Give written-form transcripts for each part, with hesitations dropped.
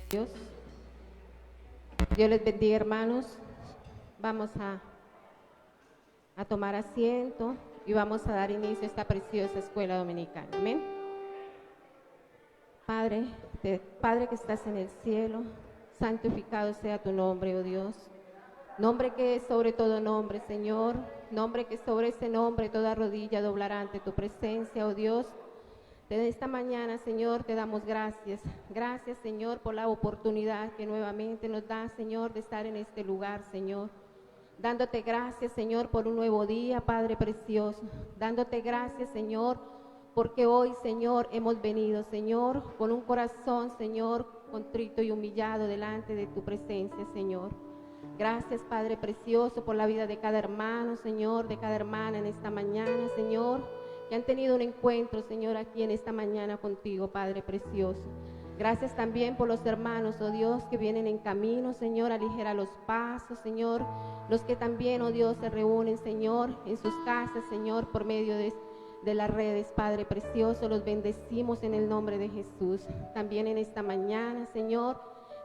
Dios. Dios les bendiga, hermanos. Vamos a tomar asiento y vamos a dar inicio a esta preciosa escuela dominical. Amén. Padre que estás en el cielo, santificado sea tu nombre, oh Dios. Nombre que es sobre todo nombre, Señor. Nombre que sobre ese nombre toda rodilla doblará ante tu presencia, oh Dios. Desde esta mañana, Señor, te damos gracias. Gracias, Señor, por la oportunidad que nuevamente nos da, Señor, de estar en este lugar, Señor. Dándote gracias, Señor, por un nuevo día, Padre precioso. Dándote gracias, Señor, porque hoy, Señor, hemos venido, Señor, con un corazón, Señor, contrito y humillado delante de tu presencia, Señor. Gracias, Padre precioso, por la vida de cada hermano, Señor, de cada hermana en esta mañana, Señor, que han tenido un encuentro, Señor, aquí en esta mañana contigo, Padre precioso. Gracias también por los hermanos, oh Dios, que vienen en camino, Señor, aligera los pasos, Señor. Los que también, oh Dios, se reúnen, Señor, en sus casas, Señor, por medio de las redes, Padre precioso. Los bendecimos en el nombre de Jesús. También en esta mañana, Señor,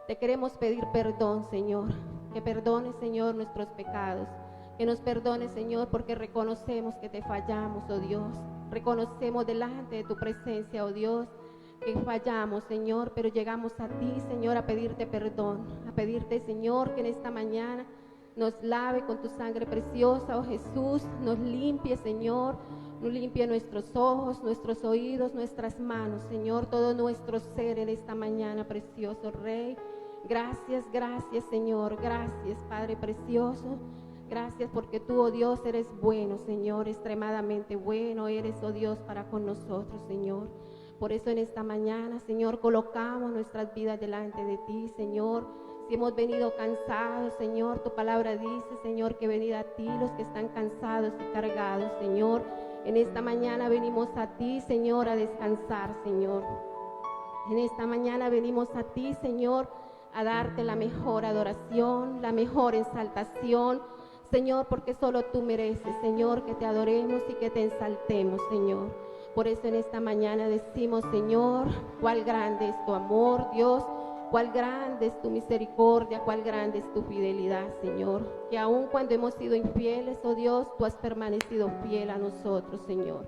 te queremos pedir perdón, Señor. Que perdones, Señor, nuestros pecados. Que nos perdones, Señor, porque reconocemos que te fallamos, oh Dios. Reconocemos delante de tu presencia, oh Dios, que fallamos, Señor, pero llegamos a ti, Señor, a pedirte perdón, a pedirte, Señor, que en esta mañana nos lave con tu sangre preciosa, oh Jesús, nos limpie, Señor, nos limpie nuestros ojos, nuestros oídos, nuestras manos, Señor, todo nuestro ser en esta mañana, precioso Rey. Gracias, gracias, Señor, gracias, Padre precioso. Gracias porque tú, oh Dios, eres bueno, Señor, extremadamente bueno eres, oh Dios, para con nosotros, Señor. Por eso en esta mañana, Señor, colocamos nuestras vidas delante de ti, Señor. Si hemos venido cansados, Señor, tu palabra dice, Señor, que venid a ti los que están cansados y cargados, Señor. En esta mañana venimos a ti, Señor, a descansar, Señor. En esta mañana venimos a ti, Señor, a darte la mejor adoración, la mejor exaltación, Señor, porque solo tú mereces, Señor, que te adoremos y que te exaltemos, Señor. Por eso en esta mañana decimos, Señor, cuál grande es tu amor, Dios, cuál grande es tu misericordia, cuál grande es tu fidelidad, Señor. Que aun cuando hemos sido infieles, oh Dios, tú has permanecido fiel a nosotros, Señor.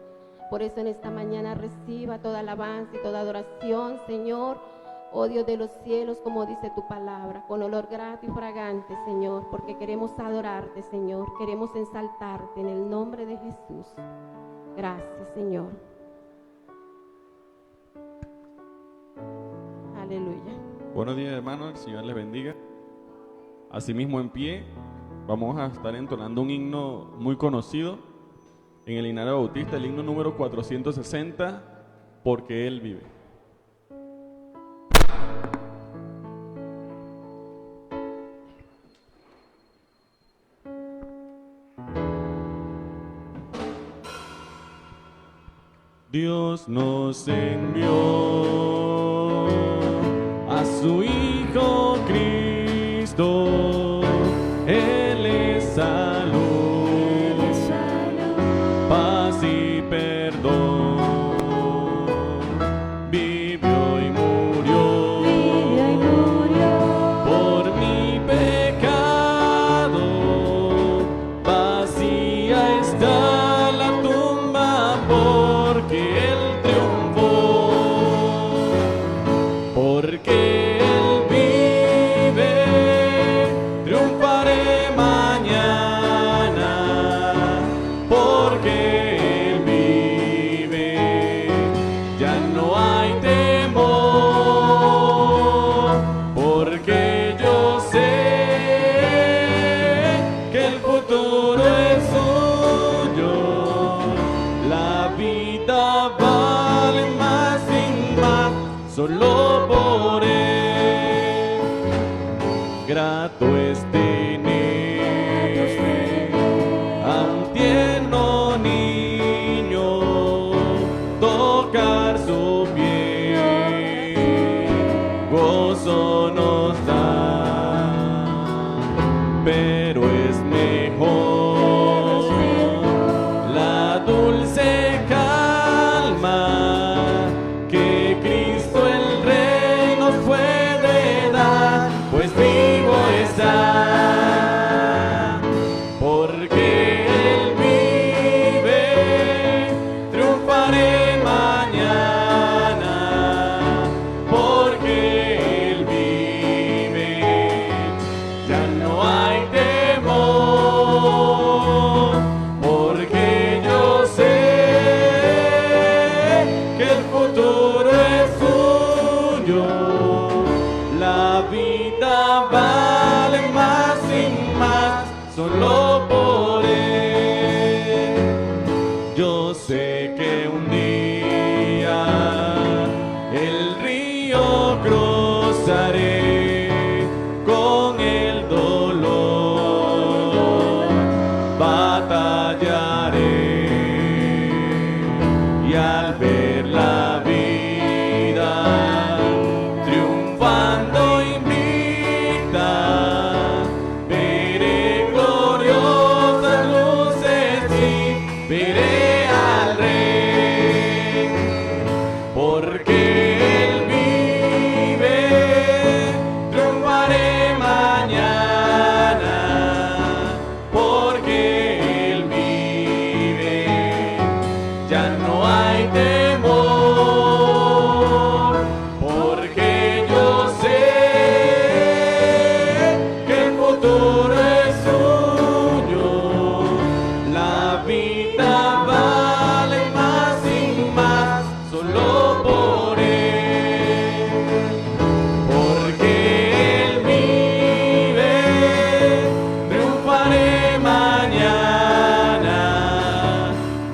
Por eso en esta mañana reciba toda alabanza y toda adoración, Señor, oh Dios de los cielos, como dice tu palabra, con olor grato y fragante, Señor, porque queremos adorarte, Señor, queremos exaltarte en el nombre de Jesús. Gracias, Señor. Aleluya. Buenos días, hermanos, el Señor les bendiga. Asimismo, en pie, vamos a estar entonando un himno muy conocido en el Himnario Bautista, el himno número 460, Porque Él vive. Dios nos envió a su Hijo Cristo, Él es salud, paz y perdón, vivió y murió por mi pecado, vacía está la tumba porque Él triunfó, porque Él vive, triunfaré mañana, porque Él vive, ya no hay temor, porque yo sé que el futuro es suyo, la vida vale más y más solo por Él. Grato es tener a un tierno niño, tocar su piel, gozo nos da, pero es mejor la dulce calma que Cristo el Rey nos puede porque Él vive, triunfaré mañana, porque Él vive, ya no hay temor, porque yo sé que el futuro es suyo, la vida vale más y más solo por Él, porque Él vive, triunfaré mañana,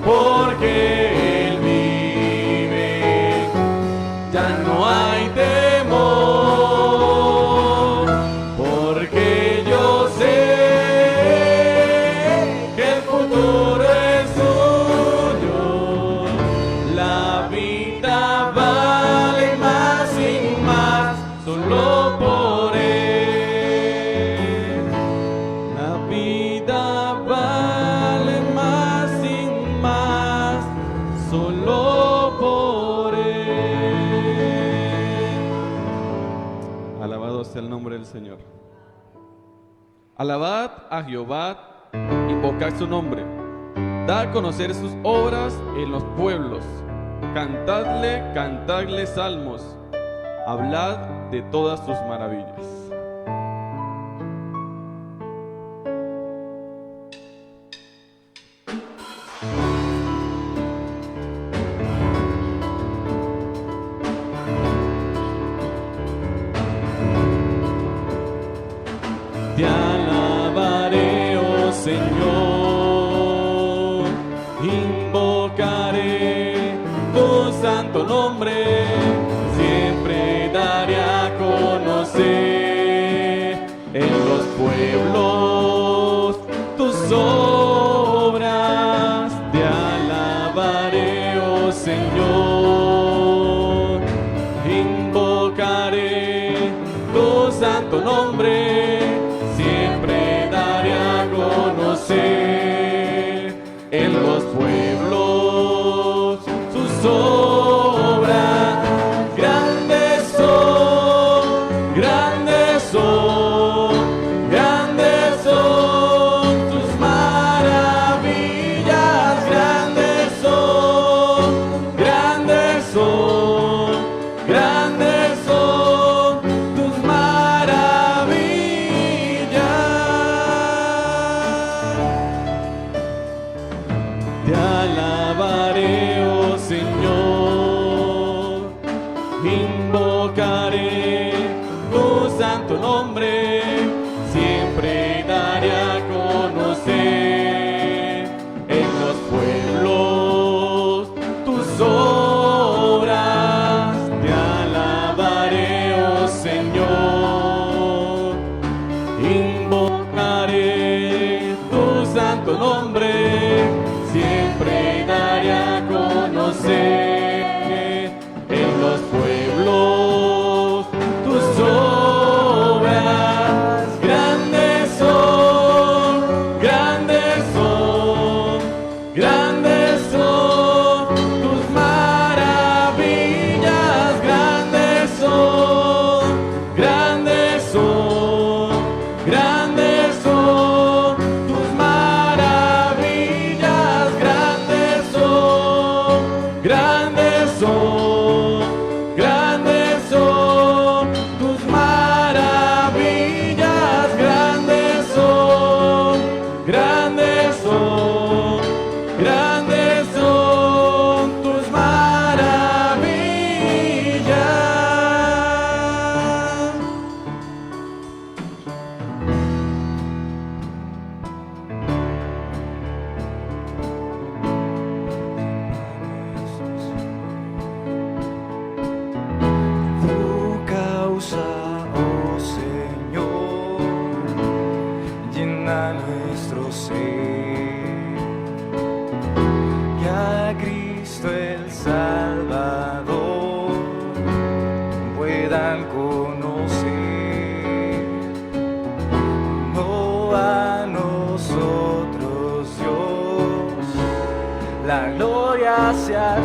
porque Él vive, ya no hay temor, porque yo sé que el futuro es suyo, la vida vale más y más solo por Él, la vida vale más y más solo por Él. Alabado sea el nombre del Señor. Alabad a Jehová, invocad su nombre, dad a conocer sus obras en los pueblos, cantadle, cantadle salmos, hablad de todas sus maravillas. Te alabaré, oh Señor, invocaré tu santo nombre, siempre daré a conocer en los pueblos tus obras. Te alabaré, oh Señor, invocaré tu santo nombre, siempre daré a conocer en los pueblos sus obras. Grandes son, grandes son, grandes son tus maravillas. Grandes son, grandes son, grandes son tus Te alabaré, oh Señor, invocaré tu santo nombre, siempre daré a conocer en los pueblos tus obras. Te alabaré, oh Señor, invocaré tu santo nombre, siempre daré a conocer en los pueblos tus obras. Grandes son, grandes son, grandes son tus maravillas. Grandes son, grandes son, grandes son tus maravillas. Grandes son, grandes son, grandes son tus maravillas. Grandes son, grandes son, grandes son tus maravillas. Tu causa, oh Señor, llena nuestro ser, y a Cristo el Salvador puedan conocer, no a nosotros, Dios, la gloria sea a ti.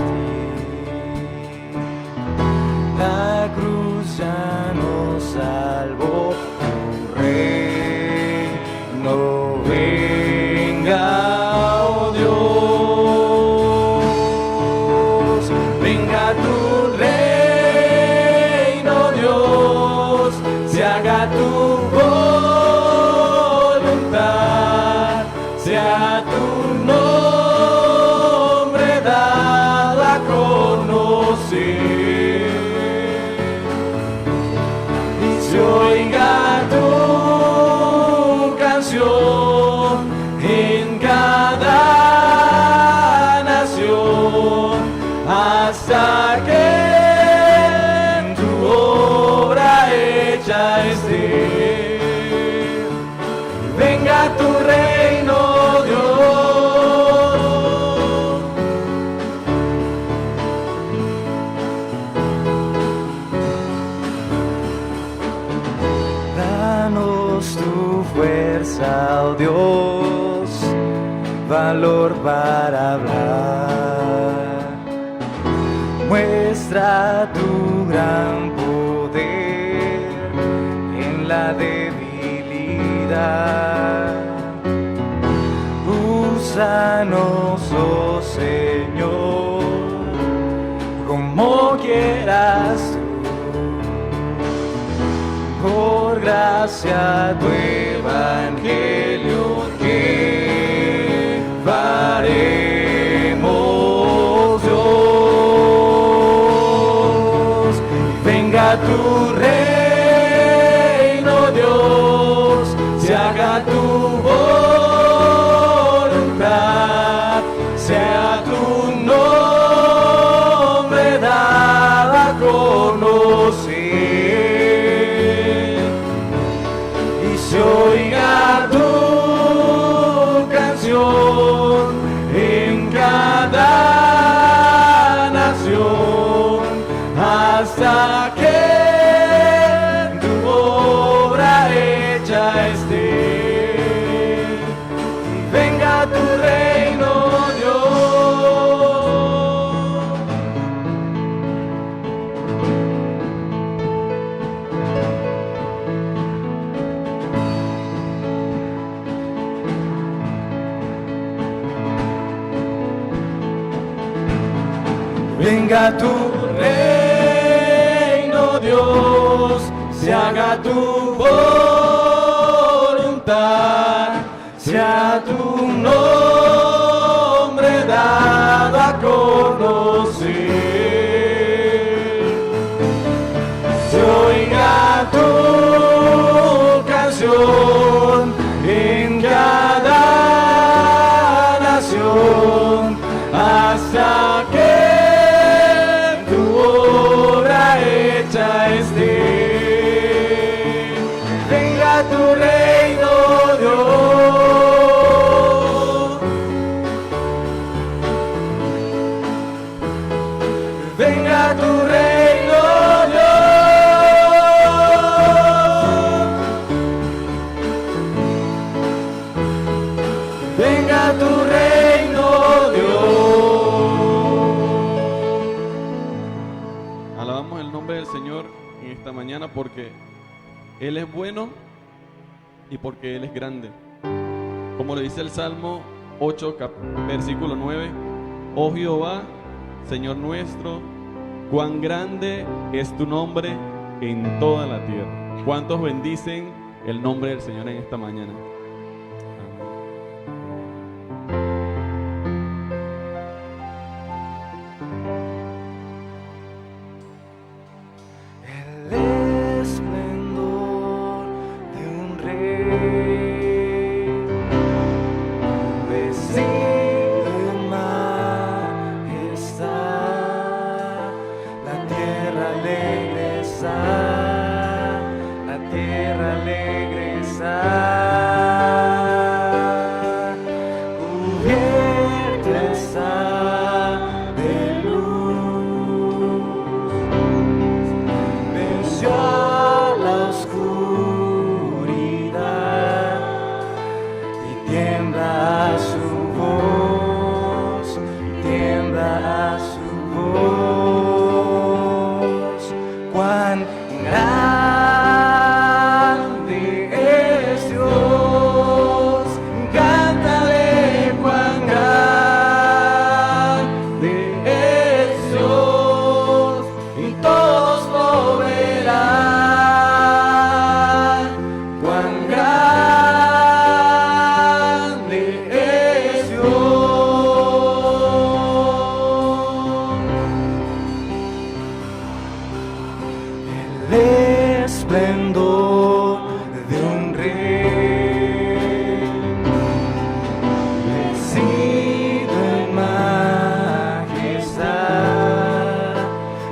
universal Dios, valor para hablar. Muestra tu gran poder en la debilidad. Úsanos, oh Señor, como quieras tú. Por gracia tu evangelio llevaremos, Dios. Venga tu reino, Dios, se haga tu voluntad, sea tu nombre dado a conocer, y se oiga tu canción en cada nación, hasta que tu obra hecha esté. Venga tu reino, Dios. Venga tu reino, Dios, se haga tu voluntad, sea tu nombre dado a conocer, se oiga tu canción en cada nación, hasta que tu obra hecha esté. Venga tu reino, Dios. Venga tu reino, Dios. Venga tu reino, Dios. Alabamos el nombre del Señor en esta mañana porque Él es bueno y porque Él es grande. Como le dice el Salmo 8, versículo 9, oh Jehová, Señor nuestro, cuán grande es tu nombre en toda la tierra. ¿Cuántos bendicen el nombre del Señor en esta mañana? El esplendor de un rey, vestido en majestad, la tierra alegre está, la tierra alegre está, cubierta está de luz. Venció la oscuridad y tiembla a su voz, tiembla a su voz. Cuán grande es Dios, cántale cuán grande es Dios, y todos lo verán. Cuán grande es Dios. El esplendor de un rey, vestido en majestad,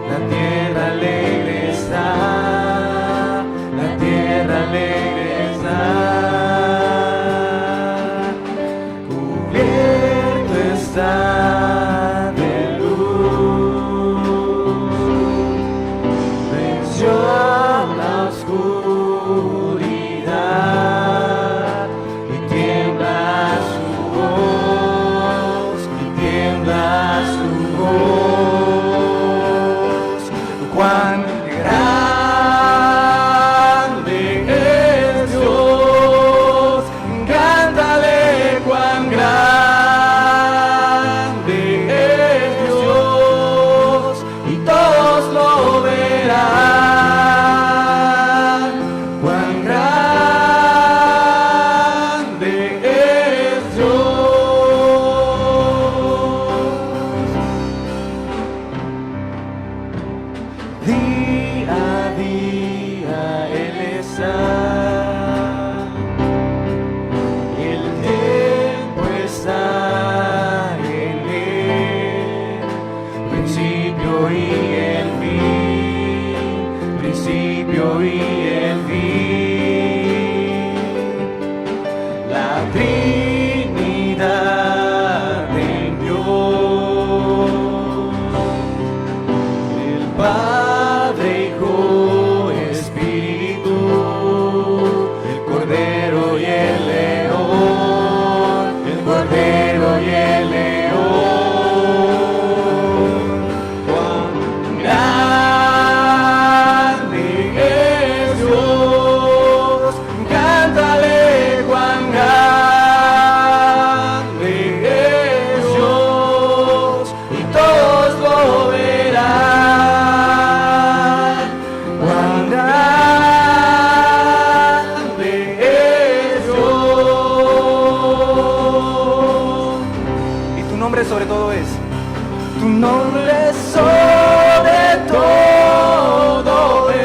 la tierra alegre está, la tierra alegre está, cubierto está de luz. Venció la oscuridad cuán grande es Dios. Cántale cuán grande es Dios y todos lo verán. Cuán grande es Dios. Día a día Él está. El tiempo está en Él, principio y el fin, principio y el fin. La Trinidad en Dios, el Padre, Hijo, Espíritu, el Cordero y el León, el Cordero y el León. Cuán grande es Dios, cántale cuán grande es Dios y todos lo verán. Cuán grande es Dios. Y tu nombre sobre todo es. Tu nombre sobre todo es.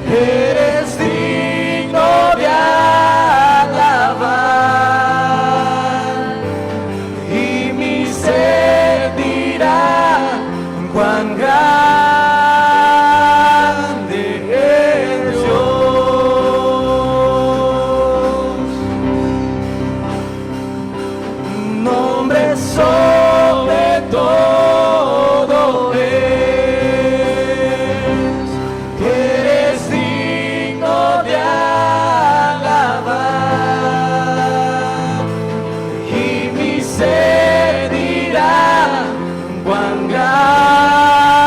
Eres digno de alabar. Y mi ser dirá cuán grande es Dios. Nombre sobre todo es. Eres digno de alabar. Y mi ser dirá cuán grande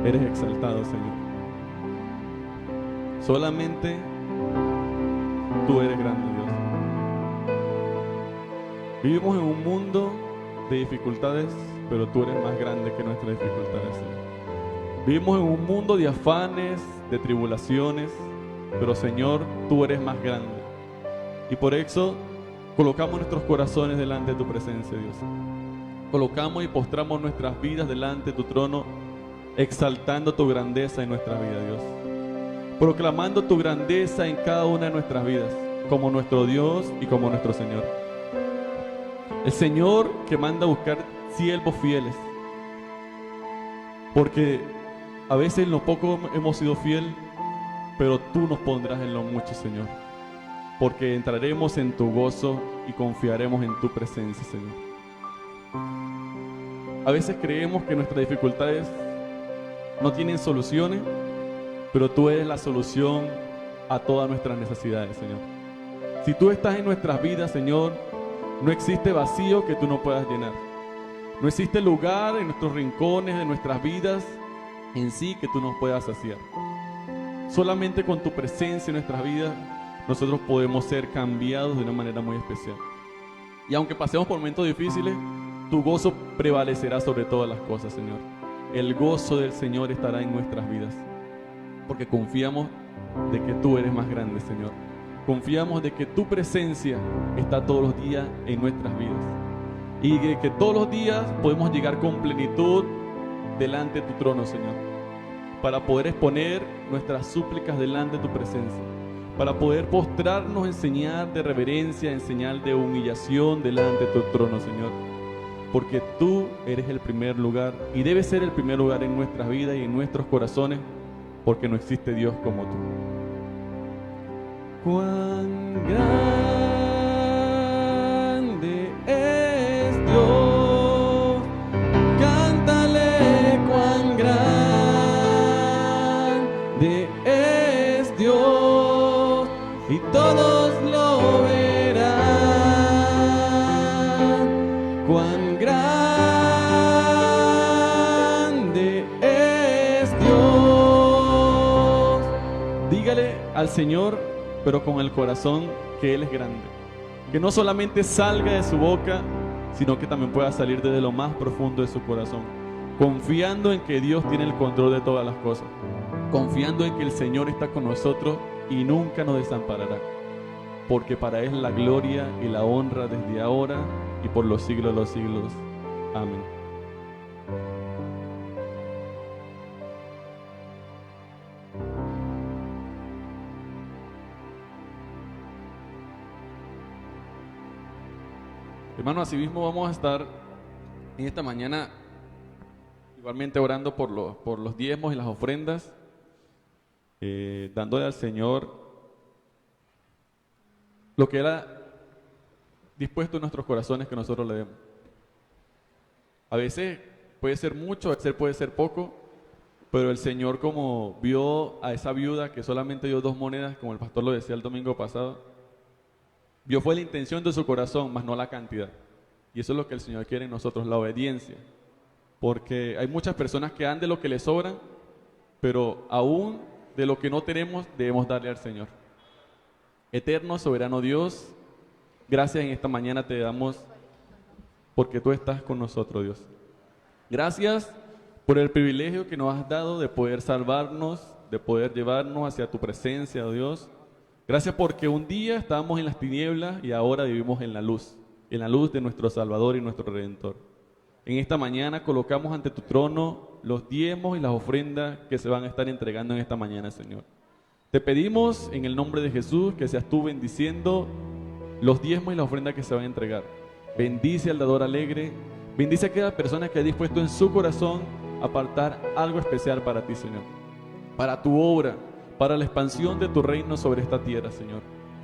eres exaltado, Señor. Solamente tú eres grande, Dios. Vivimos en un mundo de dificultades, pero tú eres más grande que nuestras dificultades, Señor. Vivimos en un mundo de afanes, de tribulaciones, pero Señor, tú eres más grande. Y por eso colocamos nuestros corazones delante de tu presencia, Dios. Colocamos y postramos nuestras vidas delante de tu trono, exaltando tu grandeza en nuestra vida, Dios. Proclamando tu grandeza en cada una de nuestras vidas, como nuestro Dios y como nuestro Señor. El Señor que manda a buscar siervos fieles, porque a veces en lo poco hemos sido fieles, pero tú nos pondrás en lo mucho, Señor, porque entraremos en tu gozo y confiaremos en tu presencia, Señor. A veces creemos que nuestras dificultades no tienen soluciones, pero tú eres la solución a todas nuestras necesidades, Señor. Si tú estás en nuestras vidas, Señor, no existe vacío que tú no puedas llenar. No existe lugar en nuestros rincones de nuestras vidas en sí que tú nos puedas saciar. Solamente con tu presencia en nuestras vidas nosotros podemos ser cambiados de una manera muy especial. Y aunque pasemos por momentos difíciles, tu gozo prevalecerá sobre todas las cosas, Señor. El gozo del Señor estará en nuestras vidas, porque confiamos de que tú eres más grande, Señor. Confiamos de que tu presencia está todos los días en nuestras vidas, y de que todos los días podemos llegar con plenitud delante de tu trono, Señor, para poder exponer nuestras súplicas delante de tu presencia, para poder postrarnos en señal de reverencia, en señal de humillación delante de tu trono, Señor, porque tú eres el primer lugar y debes ser el primer lugar en nuestras vidas y en nuestros corazones, porque no existe Dios como tú. Cuán grande es Dios, cántale cuán grande es Dios, y todos lo verán. Cuán grande es Dios. Dígale al Señor, pero con el corazón, que Él es grande. Que no solamente salga de su boca, sino que también pueda salir desde lo más profundo de su corazón, confiando en que Dios tiene el control de todas las cosas, confiando en que el Señor está con nosotros y nunca nos desamparará, porque para Él la gloria y la honra desde ahora y por los siglos de los siglos. Amén. Hermanos, asimismo vamos a estar en esta mañana igualmente orando por los diezmos y las ofrendas, dándole al Señor lo que era dispuesto en nuestros corazones que nosotros le demos. A veces puede ser mucho, a veces puede ser poco, pero el Señor, como vio a esa viuda que solamente dio 2 monedas, como el pastor lo decía el domingo pasado, vio fue la intención de su corazón, más no la cantidad. Y eso es lo que el Señor quiere en nosotros, la obediencia. Porque hay muchas personas que dan de lo que les sobran, pero aún de lo que no tenemos debemos darle al Señor. Eterno, soberano Dios, gracias en esta mañana te damos porque tú estás con nosotros, Dios. Gracias por el privilegio que nos has dado de poder salvarnos, de poder llevarnos hacia tu presencia, oh Dios. Gracias porque un día estábamos en las tinieblas y ahora vivimos en la luz de nuestro Salvador y nuestro Redentor. En esta mañana colocamos ante tu trono los diezmos y las ofrendas que se van a estar entregando en esta mañana, Señor. Te pedimos en el nombre de Jesús que seas tú bendiciendo los diezmos y las ofrendas que se van a entregar. Bendice al dador alegre, bendice a cada persona que ha dispuesto en su corazón apartar algo especial para ti, Señor, para tu obra, para la expansión de tu reino sobre esta tierra, Señor.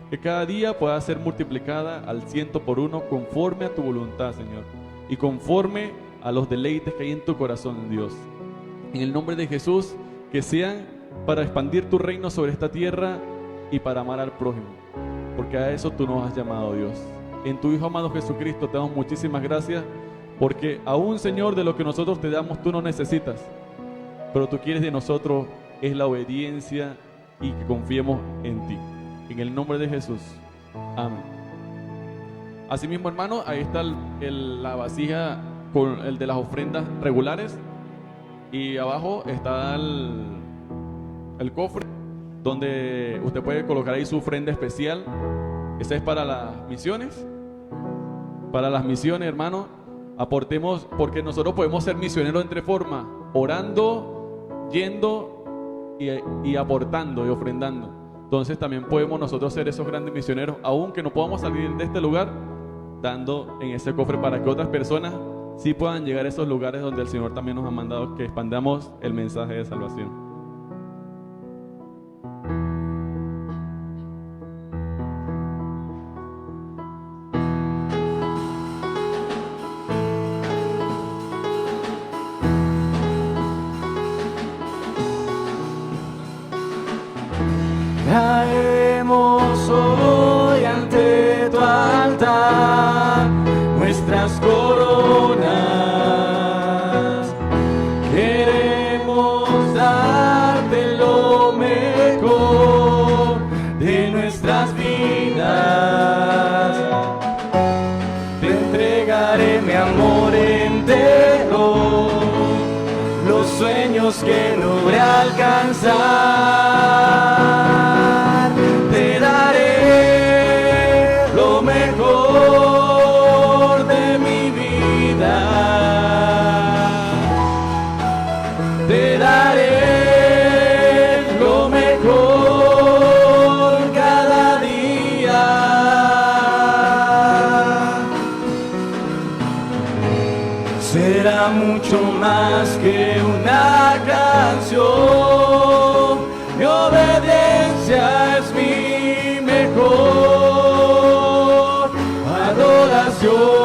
Que cada día pueda ser multiplicada al 100 por 1 conforme a tu voluntad, Señor, y conforme a los deleites que hay en tu corazón, Dios. En el nombre de Jesús, que sean para expandir tu reino sobre esta tierra y para amar al prójimo, porque a eso tú nos has llamado, Dios. En tu Hijo amado Jesucristo te damos muchísimas gracias, porque aún, Señor, de lo que nosotros te damos tú no necesitas, pero tú quieres de nosotros es la obediencia y que confiemos en ti. En el nombre de Jesús. Amén. Asimismo, hermano, ahí está la vasija con el de las ofrendas regulares y abajo está el cofre donde usted puede colocar ahí su ofrenda especial. Esa es para las misiones. Para las misiones, hermano, aportemos, porque nosotros podemos ser misioneros en tres formas: orando, yendo y aportando y ofrendando. Entonces también podemos nosotros ser esos grandes misioneros, aunque no podamos salir de este lugar, dando en ese cofre para que otras personas sí puedan llegar a esos lugares donde el Señor también nos ha mandado que expandamos el mensaje de salvación. Caemos hoy ante tu altar, nuestras coronas. Queremos darte lo mejor de nuestras vidas. Te entregaré mi amor entero, los sueños que logré alcanzar. Será mucho más que una canción. Mi obediencia es mi mejor adoración.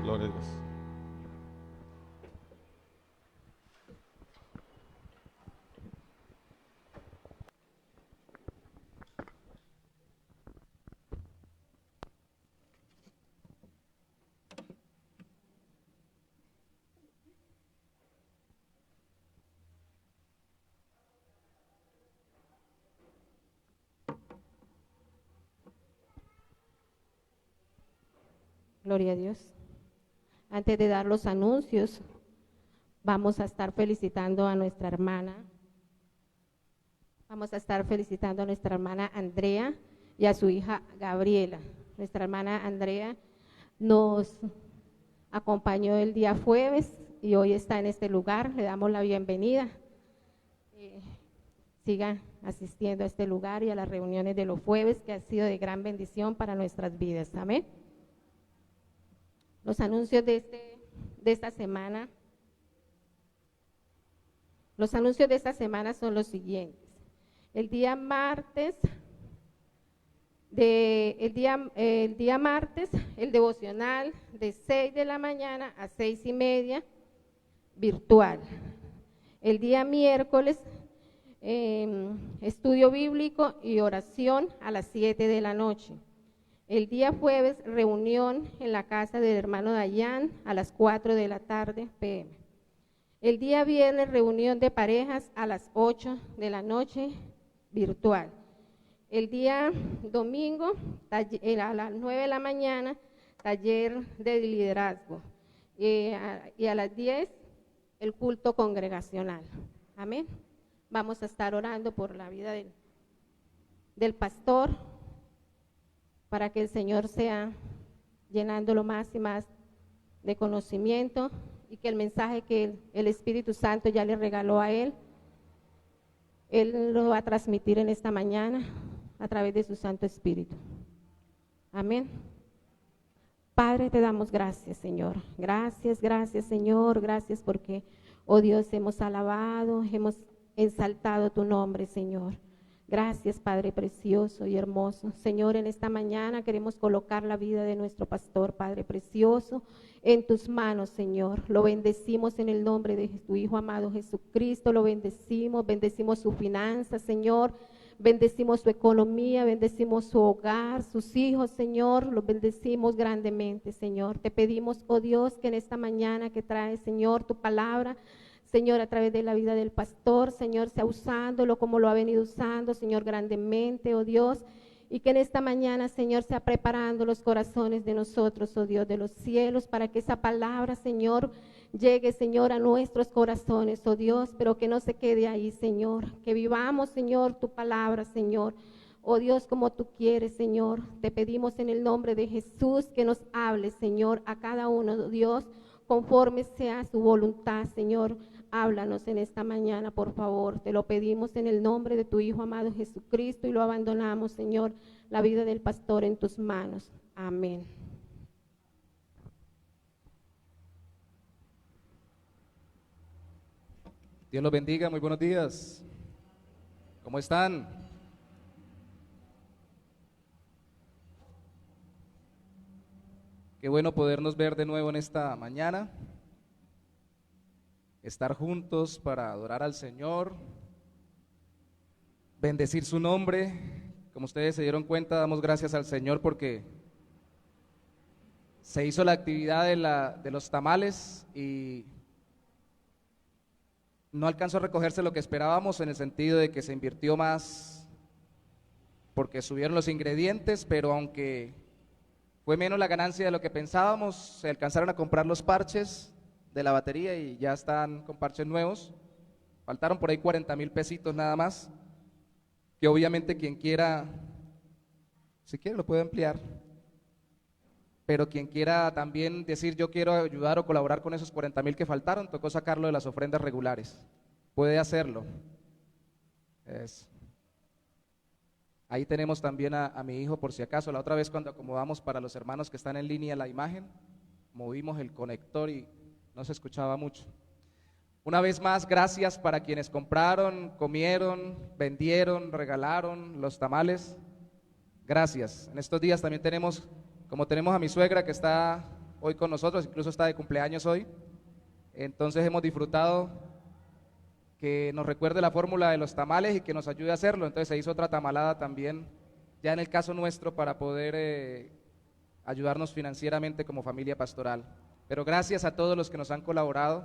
Gloria a Dios. Gloria a Dios. Antes de dar los anuncios, vamos a estar felicitando a nuestra hermana. Vamos a estar felicitando a nuestra hermana Andrea y a su hija Gabriela. Nuestra hermana Andrea nos acompañó el día jueves y hoy está en este lugar. Le damos la bienvenida. Sigan asistiendo a este lugar y a las reuniones de los jueves, que ha sido de gran bendición para nuestras vidas. Amén. Los anuncios de esta semana. Los anuncios de esta semana son los siguientes. El día martes, el devocional de 6 de la mañana a 6:30, virtual. El día miércoles, estudio bíblico y oración a las 7 de la noche. El día jueves, reunión en la casa del hermano Dayan a las 4 de la tarde p.m. El día viernes, reunión de parejas a las 8 de la noche, virtual. El día domingo, a las 9 de la mañana, taller de liderazgo. Y a las 10, el culto congregacional. Amén. Vamos a estar orando por la vida del pastor, para que el Señor sea llenándolo más y más de conocimiento y que el mensaje que el Espíritu Santo ya le regaló a él lo va a transmitir en esta mañana a través de su Santo Espíritu. Amén. Padre, te damos gracias, Señor. Gracias, Señor. Gracias porque, oh Dios, hemos alabado, hemos exaltado tu nombre, Señor. Gracias, Padre precioso y hermoso. Señor, en esta mañana queremos colocar la vida de nuestro pastor, Padre precioso, en tus manos, Señor. Lo bendecimos en el nombre de tu Hijo amado Jesucristo, lo bendecimos sus finanzas, Señor. Bendecimos su economía, bendecimos su hogar, sus hijos, Señor, los bendecimos grandemente, Señor. Te pedimos, oh Dios, que en esta mañana que trae, Señor, tu palabra, Señor, a través de la vida del pastor, Señor, sea usándolo como lo ha venido usando, Señor, grandemente, oh Dios, y que en esta mañana, Señor, sea preparando los corazones de nosotros, oh Dios de los cielos, para que esa palabra, Señor, llegue, Señor, a nuestros corazones, oh Dios, pero que no se quede ahí, Señor, que vivamos, Señor, tu palabra, Señor. Oh Dios, como tú quieres, Señor, te pedimos en el nombre de Jesús que nos hables, Señor, a cada uno, oh Dios, conforme sea su voluntad, Señor. Háblanos en esta mañana, por favor. Te lo pedimos en el nombre de tu Hijo amado Jesucristo y lo abandonamos, Señor, la vida del pastor en tus manos. Amén. Dios los bendiga, muy buenos días. ¿Cómo están? Qué bueno podernos ver de nuevo en esta mañana, estar juntos para adorar al Señor, bendecir su nombre. Como ustedes se dieron cuenta, damos gracias al Señor porque se hizo la actividad de los tamales y no alcanzó a recogerse lo que esperábamos, en el sentido de que se invirtió más porque subieron los ingredientes, pero aunque fue menos la ganancia de lo que pensábamos, se alcanzaron a comprar los parches de la batería y ya están con parches nuevos. Faltaron por ahí 40,000 pesitos nada más, que obviamente quien quiera, si quiere lo puede ampliar, pero quien quiera también decir yo quiero ayudar o colaborar con esos 40,000 que faltaron, tocó sacarlo de las ofrendas regulares, puede hacerlo. Ahí tenemos también a mi hijo, por si acaso. La otra vez cuando acomodamos para los hermanos que están en línea la imagen, movimos el conector y no se escuchaba mucho. Una vez más, gracias para quienes compraron, comieron, vendieron, regalaron los tamales. Gracias. En estos días también tenemos, como tenemos a mi suegra que está hoy con nosotros, incluso está de cumpleaños hoy, entonces hemos disfrutado que nos recuerde la fórmula de los tamales y que nos ayude a hacerlo. Entonces se hizo otra tamalada también, ya en el caso nuestro, para poder ayudarnos financieramente como familia pastoral. Pero gracias a todos los que nos han colaborado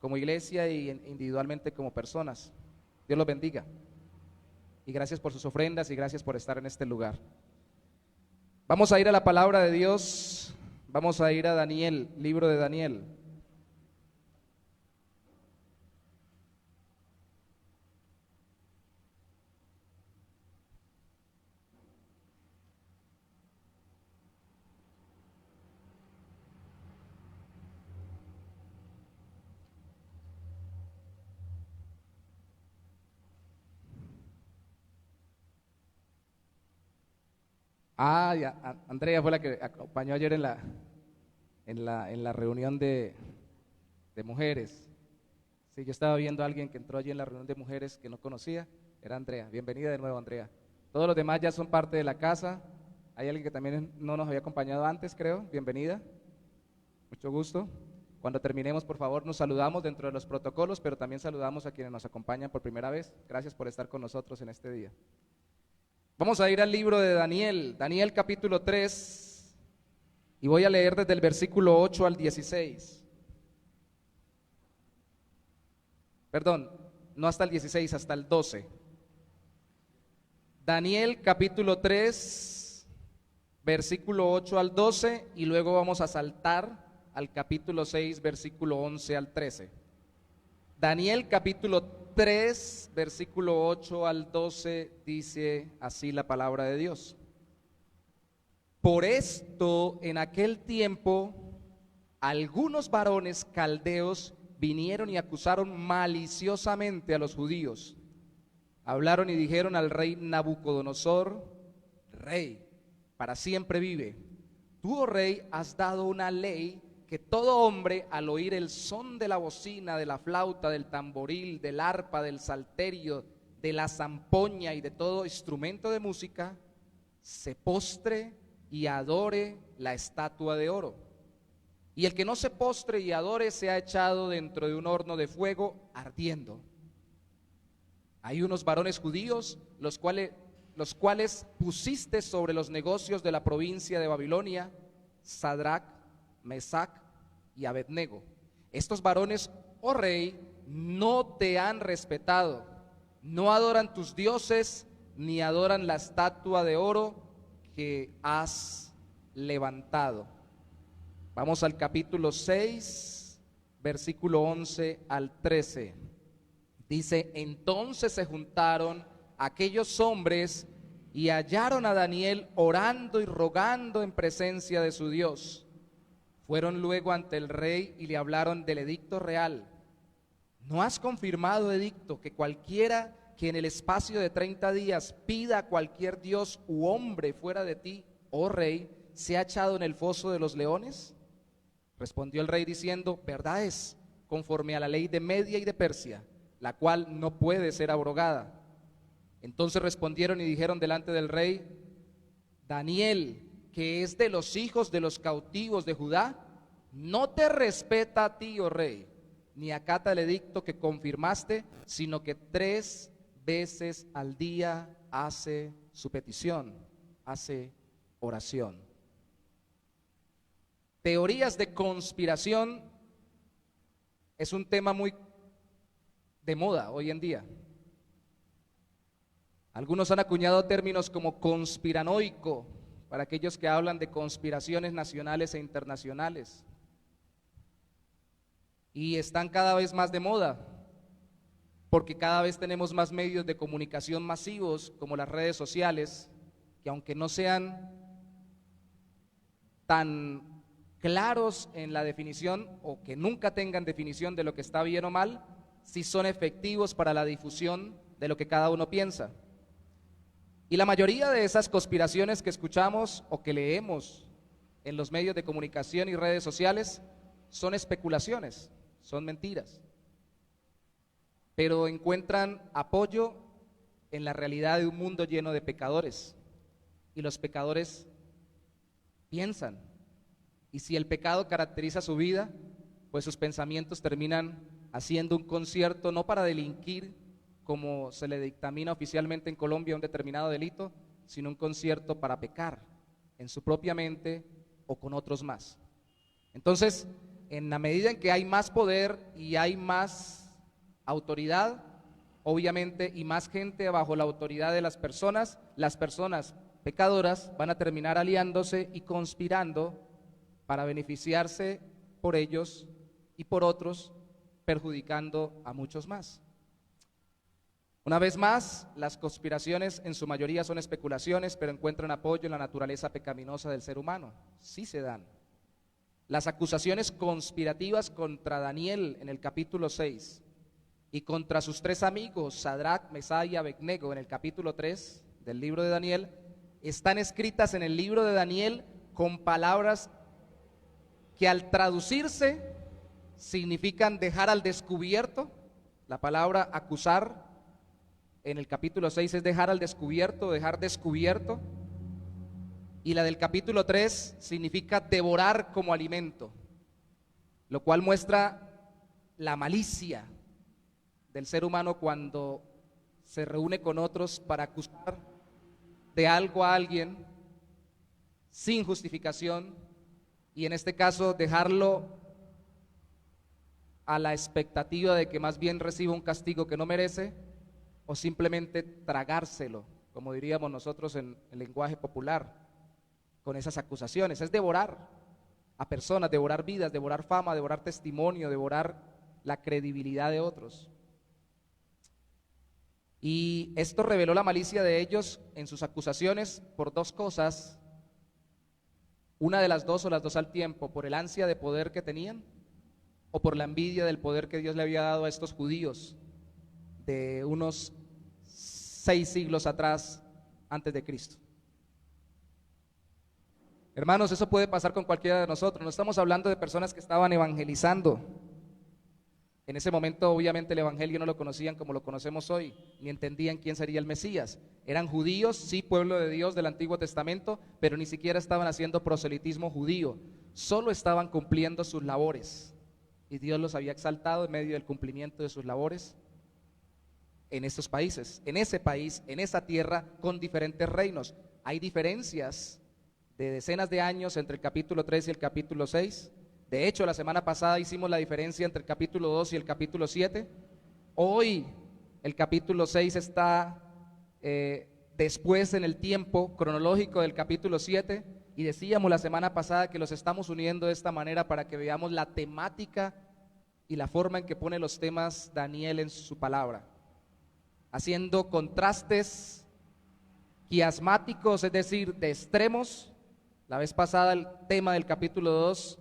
como iglesia y individualmente como personas. Dios los bendiga. Y gracias por sus ofrendas y gracias por estar en este lugar. Vamos a ir a la palabra de Dios, vamos a ir a Daniel, libro de Daniel. Ya, Andrea fue la que acompañó ayer en la reunión de mujeres. Sí, yo estaba viendo a alguien que entró allí en la reunión de mujeres que no conocía, era Andrea. Bienvenida de nuevo, Andrea. Todos los demás ya son parte de la casa. Hay alguien que también no nos había acompañado antes, creo. Bienvenida, mucho gusto. Cuando terminemos, por favor, nos saludamos dentro de los protocolos, pero también saludamos a quienes nos acompañan por primera vez. Gracias por estar con nosotros en este día. Vamos a ir al libro de Daniel, Daniel capítulo 3, y voy a leer desde el versículo 8 al 16. Perdón, no hasta el 16, hasta el 12. Daniel capítulo 3, versículo 8 al 12, y luego vamos a saltar al capítulo 6, versículo 11 al 13. Daniel capítulo 3, versículo 8 al 12, dice así la palabra de Dios. Por esto, en aquel tiempo, algunos varones caldeos vinieron y acusaron maliciosamente a los judíos. Hablaron y dijeron al rey Nabucodonosor: Rey, para siempre vive. Tú, oh rey, has dado una ley que todo hombre, al oír el son de la bocina, de la flauta, del tamboril, del arpa, del salterio, de la zampoña y de todo instrumento de música, se postre y adore la estatua de oro. Y el que no se postre y adore sea echado dentro de un horno de fuego ardiendo. Hay unos varones judíos, los cuales pusiste sobre los negocios de la provincia de Babilonia, Sadrach, Mesach y Abednego. Estos varones, oh rey, no te han respetado, no adoran tus dioses, ni adoran la estatua de oro que has levantado. Vamos al capítulo 6, versículo 11 al 13. Dice: entonces se juntaron aquellos hombres y hallaron a Daniel orando y rogando en presencia de su Dios. Fueron luego ante el rey y le hablaron del edicto real. ¿No has confirmado, edicto, que cualquiera que en el espacio de 30 días pida a cualquier dios u hombre fuera de ti, oh rey, sea echado en el foso de los leones? Respondió el rey diciendo: verdad es, conforme a la ley de Media y de Persia, la cual no puede ser abrogada. Entonces respondieron y dijeron delante del rey: Daniel, que es de los hijos de los cautivos de Judá, no te respeta a ti, oh rey, ni acata el edicto que confirmaste, sino que 3 veces al día hace su petición, hace oración. Teorías de conspiración es un tema muy de moda hoy en día. Algunos han acuñado términos como conspiranoico para aquellos que hablan de conspiraciones nacionales e internacionales. Y están cada vez más de moda, porque cada vez tenemos más medios de comunicación masivos, como las redes sociales, que aunque no sean tan claros en la definición, o que nunca tengan definición de lo que está bien o mal, sí son efectivos para la difusión de lo que cada uno piensa. Y la mayoría de esas conspiraciones que escuchamos o que leemos en los medios de comunicación y redes sociales son especulaciones, son mentiras, pero encuentran apoyo en la realidad de un mundo lleno de pecadores, y los pecadores piensan, y si el pecado caracteriza su vida, pues sus pensamientos terminan haciendo un concierto no para delinquir, como se le dictamina oficialmente en Colombia un determinado delito, sino un concierto para pecar en su propia mente o con otros más. Entonces, en la medida en que hay más poder y hay más autoridad, obviamente, y más gente bajo la autoridad de las personas pecadoras van a terminar aliándose y conspirando para beneficiarse por ellos y por otros, perjudicando a muchos más. Una vez más, las conspiraciones en su mayoría son especulaciones, pero encuentran apoyo en la naturaleza pecaminosa del ser humano. Sí se dan. Las acusaciones conspirativas contra Daniel en el capítulo 6 y contra sus 3 amigos, Sadrach, Mesach y Abednego, en el capítulo 3 del libro de Daniel, están escritas en el libro de Daniel con palabras que al traducirse significan dejar al descubierto. La palabra acusar en el capítulo 6 es dejar al descubierto, dejar descubierto, y la del capítulo 3 significa devorar como alimento, lo cual muestra la malicia del ser humano cuando se reúne con otros para acusar de algo a alguien sin justificación, y en este caso dejarlo a la expectativa de que más bien reciba un castigo que no merece, o simplemente tragárselo, como diríamos nosotros en el lenguaje popular, con esas acusaciones. Es devorar a personas, devorar vidas, devorar fama, devorar testimonio, devorar la credibilidad de otros. Y esto reveló la malicia de ellos en sus acusaciones por 2 cosas, una de las 2 o las 2 al tiempo: por el ansia de poder que tenían, o por la envidia del poder que Dios le había dado a estos judíos de unos 6 siglos atrás, antes de Cristo. Hermanos, eso puede pasar con cualquiera de nosotros. No estamos hablando de personas que estaban evangelizando, En ese momento obviamente el evangelio no lo conocían como lo conocemos hoy, ni entendían quién sería el Mesías. Eran judíos, sí, pueblo de Dios del Antiguo Testamento, pero ni siquiera estaban haciendo proselitismo judío, solo estaban cumpliendo sus labores. Y Dios los había exaltado en medio del cumplimiento de sus labores en estos países, en ese país, en esa tierra, con diferentes reinos. Hay diferencias de decenas de años entre el capítulo 3 y el capítulo 6. De hecho, la semana pasada hicimos la diferencia entre el capítulo 2 y el capítulo 7. Hoy el capítulo 6 está después en el tiempo cronológico del capítulo 7, y decíamos la semana pasada que los estamos uniendo de esta manera para que veamos la temática y la forma en que pone los temas Daniel en su palabra, haciendo contrastes quiasmáticos, es decir, de extremos. La vez pasada el tema del capítulo 2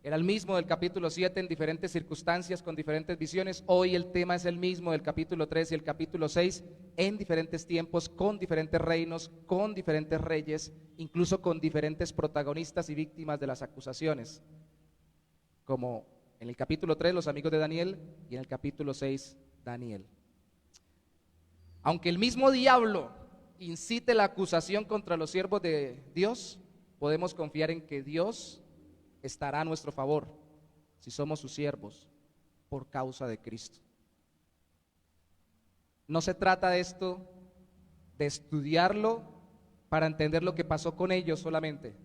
era el mismo del capítulo 7 en diferentes circunstancias, con diferentes visiones. Hoy el tema es el mismo del capítulo 3 y el capítulo 6, en diferentes tiempos, con diferentes reinos, con diferentes reyes, incluso con diferentes protagonistas y víctimas de las acusaciones, como en el capítulo 3 los amigos de Daniel y en el capítulo 6 Daniel. Aunque el mismo diablo incite la acusación contra los siervos de Dios, podemos confiar en que Dios estará a nuestro favor si somos sus siervos por causa de Cristo. No se trata de esto de estudiarlo para entender lo que pasó con ellos solamente.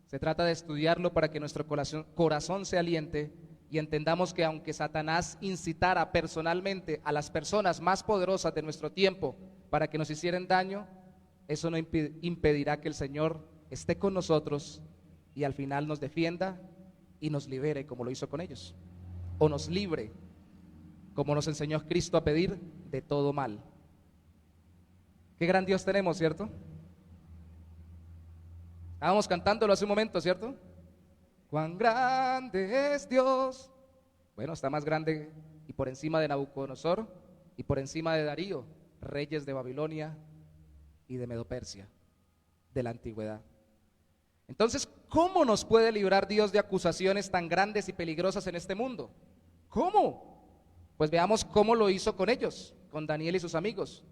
Se trata de estudiarlo para que nuestro corazón se aliente y entendamos que aunque Satanás incitara personalmente a las personas más poderosas de nuestro tiempo para que nos hicieran daño, eso no impedirá que el Señor esté con nosotros y al final nos defienda y nos libere como lo hizo con ellos, o nos libre como nos enseñó Cristo a pedir, de todo mal. Qué gran Dios tenemos, ¿cierto? Estábamos cantándolo hace un momento, ¿cierto? Cuán grande es Dios. Bueno, está más grande y por encima de Nabucodonosor y por encima de Darío, reyes de Babilonia y de Medo-Persia, de la antigüedad. Entonces, ¿cómo nos puede librar Dios de acusaciones tan grandes y peligrosas en este mundo? ¿Cómo? Pues veamos cómo lo hizo con ellos, con Daniel y sus amigos.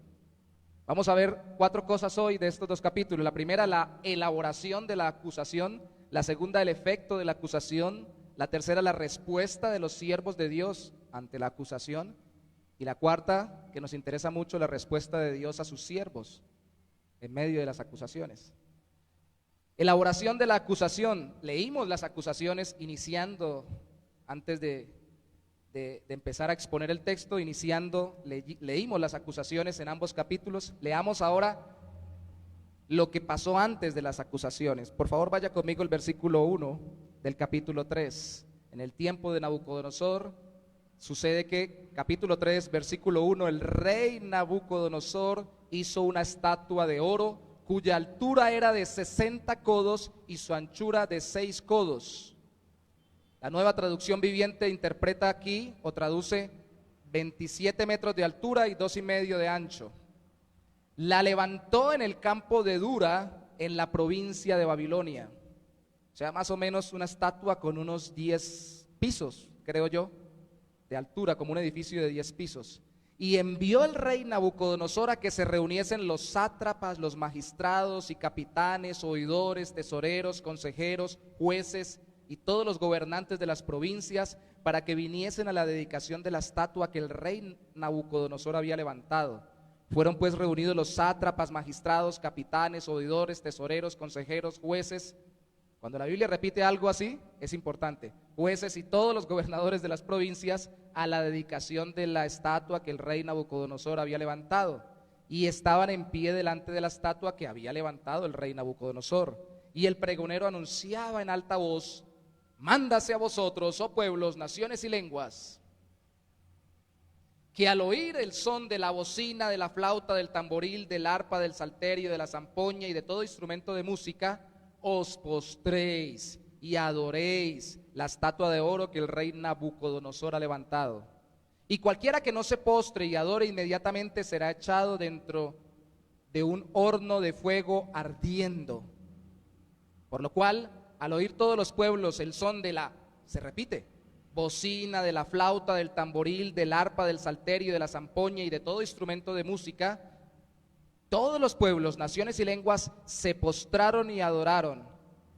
Vamos a ver 4 cosas hoy de estos 2 capítulos. La primera, la elaboración de la acusación. La segunda, el efecto de la acusación. La tercera, la respuesta de los siervos de Dios ante la acusación. Y la cuarta, que nos interesa mucho, la respuesta de Dios a sus siervos en medio de las acusaciones. Elaboración de la acusación. Leímos las acusaciones iniciando, antes de empezar a exponer el texto, leímos las acusaciones en ambos capítulos. Leamos ahora lo que pasó antes de las acusaciones. Por favor, vaya conmigo al versículo 1 del capítulo 3. En el tiempo de Nabucodonosor, sucede que, capítulo 3, versículo 1, el rey Nabucodonosor hizo una estatua de oro, cuya altura era de 60 codos y su anchura de 6 codos. La Nueva Traducción Viviente interpreta aquí o traduce 27 metros de altura y 2,5 de ancho. La levantó en el campo de Dura, en la provincia de Babilonia. O sea, más o menos una estatua con unos 10 pisos, creo yo, de altura, como un edificio de 10 pisos. Y envió el rey Nabucodonosor a que se reuniesen los sátrapas, los magistrados y capitanes, oidores, tesoreros, consejeros, jueces y todos los gobernantes de las provincias para que viniesen a la dedicación de la estatua que el rey Nabucodonosor había levantado. Fueron pues reunidos los sátrapas, magistrados, capitanes, oidores, tesoreros, consejeros, jueces. Cuando la Biblia repite algo así, es importante. Jueces y todos los gobernadores de las provincias a la dedicación de la estatua que el rey Nabucodonosor había levantado. Y estaban en pie delante de la estatua que había levantado el rey Nabucodonosor. Y el pregonero anunciaba en alta voz: mándase a vosotros, oh pueblos, naciones y lenguas, que al oír el son de la bocina, de la flauta, del tamboril, del arpa, del salterio, de la zampoña y de todo instrumento de música, os postréis y adoréis la estatua de oro que el rey Nabucodonosor ha levantado. Y cualquiera que no se postre y adore inmediatamente será echado dentro de un horno de fuego ardiendo. Por lo cual, al oír todos los pueblos el son de la, se repite, bocina, de la flauta, del tamboril, del arpa, del salterio, de la zampoña y de todo instrumento de música, todos los pueblos, naciones y lenguas se postraron y adoraron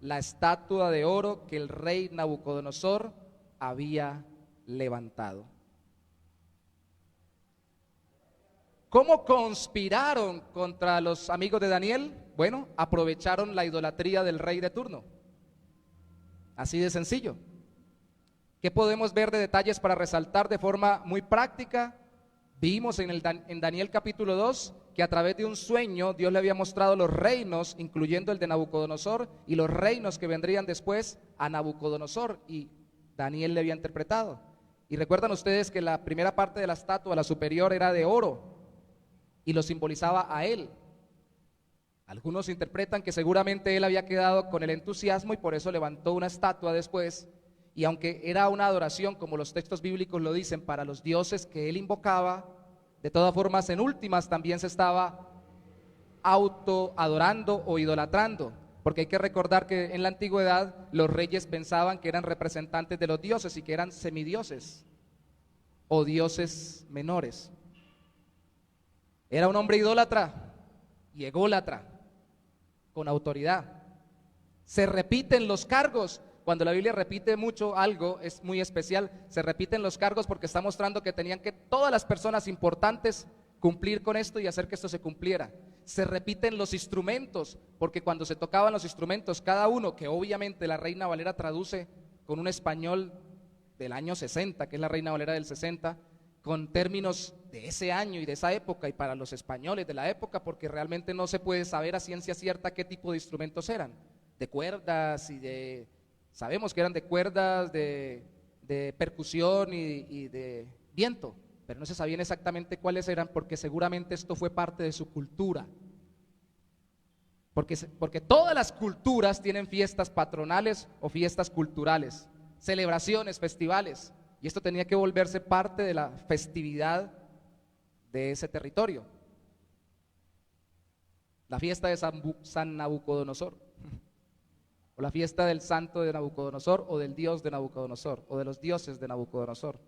la estatua de oro que el rey Nabucodonosor había levantado. ¿Cómo conspiraron contra los amigos de Daniel? Bueno, aprovecharon la idolatría del rey de turno. Así de sencillo. ¿Qué podemos ver de detalles para resaltar de forma muy práctica? Vimos en Daniel capítulo 2 que a través de un sueño Dios le había mostrado los reinos, incluyendo el de Nabucodonosor, y los reinos que vendrían después a Nabucodonosor, y Daniel le había interpretado. Y recuerdan ustedes que la primera parte de la estatua, la superior, era de oro y lo simbolizaba a él. Algunos interpretan que seguramente él había quedado con el entusiasmo y por eso levantó una estatua después, y aunque era una adoración, como los textos bíblicos lo dicen, para los dioses que él invocaba, de todas formas en últimas también se estaba auto adorando o idolatrando, porque hay que recordar que en la antigüedad los reyes pensaban que eran representantes de los dioses y que eran semidioses o dioses menores. Era un hombre idólatra y ególatra, con autoridad. Se repiten los cargos. Cuando la Biblia repite mucho algo, es muy especial. Se repiten los cargos porque está mostrando que tenían que todas las personas importantes cumplir con esto y hacer que esto se cumpliera. Se repiten los instrumentos, porque cuando se tocaban los instrumentos, cada uno, que obviamente la Reina Valera traduce con un español del año 60, que es la Reina Valera del 60, con términos de ese año y de esa época, y para los españoles de la época, porque realmente no se puede saber a ciencia cierta qué tipo de instrumentos eran, de cuerdas sabemos que eran de cuerdas, de percusión y de viento, pero no se sabían exactamente cuáles eran, porque seguramente esto fue parte de su cultura. Porque todas las culturas tienen fiestas patronales o fiestas culturales, celebraciones, festivales, y esto tenía que volverse parte de la festividad de ese territorio. La fiesta de San Nabucodonosor, o la fiesta del santo de Nabucodonosor, o del dios de Nabucodonosor, o de los dioses de Nabucodonosor.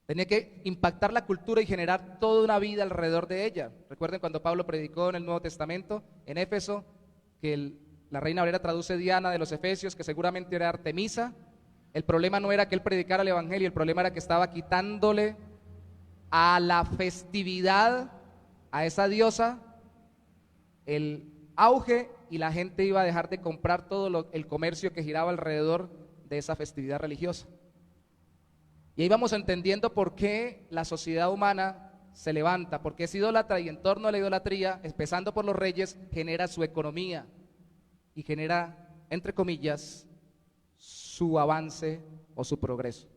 Tenía que impactar la cultura y generar toda una vida alrededor de ella. Recuerden cuando Pablo predicó en el Nuevo Testamento, en Éfeso, que la Reina Valera traduce Diana de los Efesios, que seguramente era Artemisa. El problema no era que él predicara el evangelio, el problema era que estaba quitándole a la festividad, a esa diosa, el auge, y la gente iba a dejar de comprar todo el comercio que giraba alrededor de esa festividad religiosa. Y ahí vamos entendiendo por qué la sociedad humana se levanta, porque es idólatra, y en torno a la idolatría, empezando por los reyes, genera su economía y genera, entre comillas, su avance o su progreso.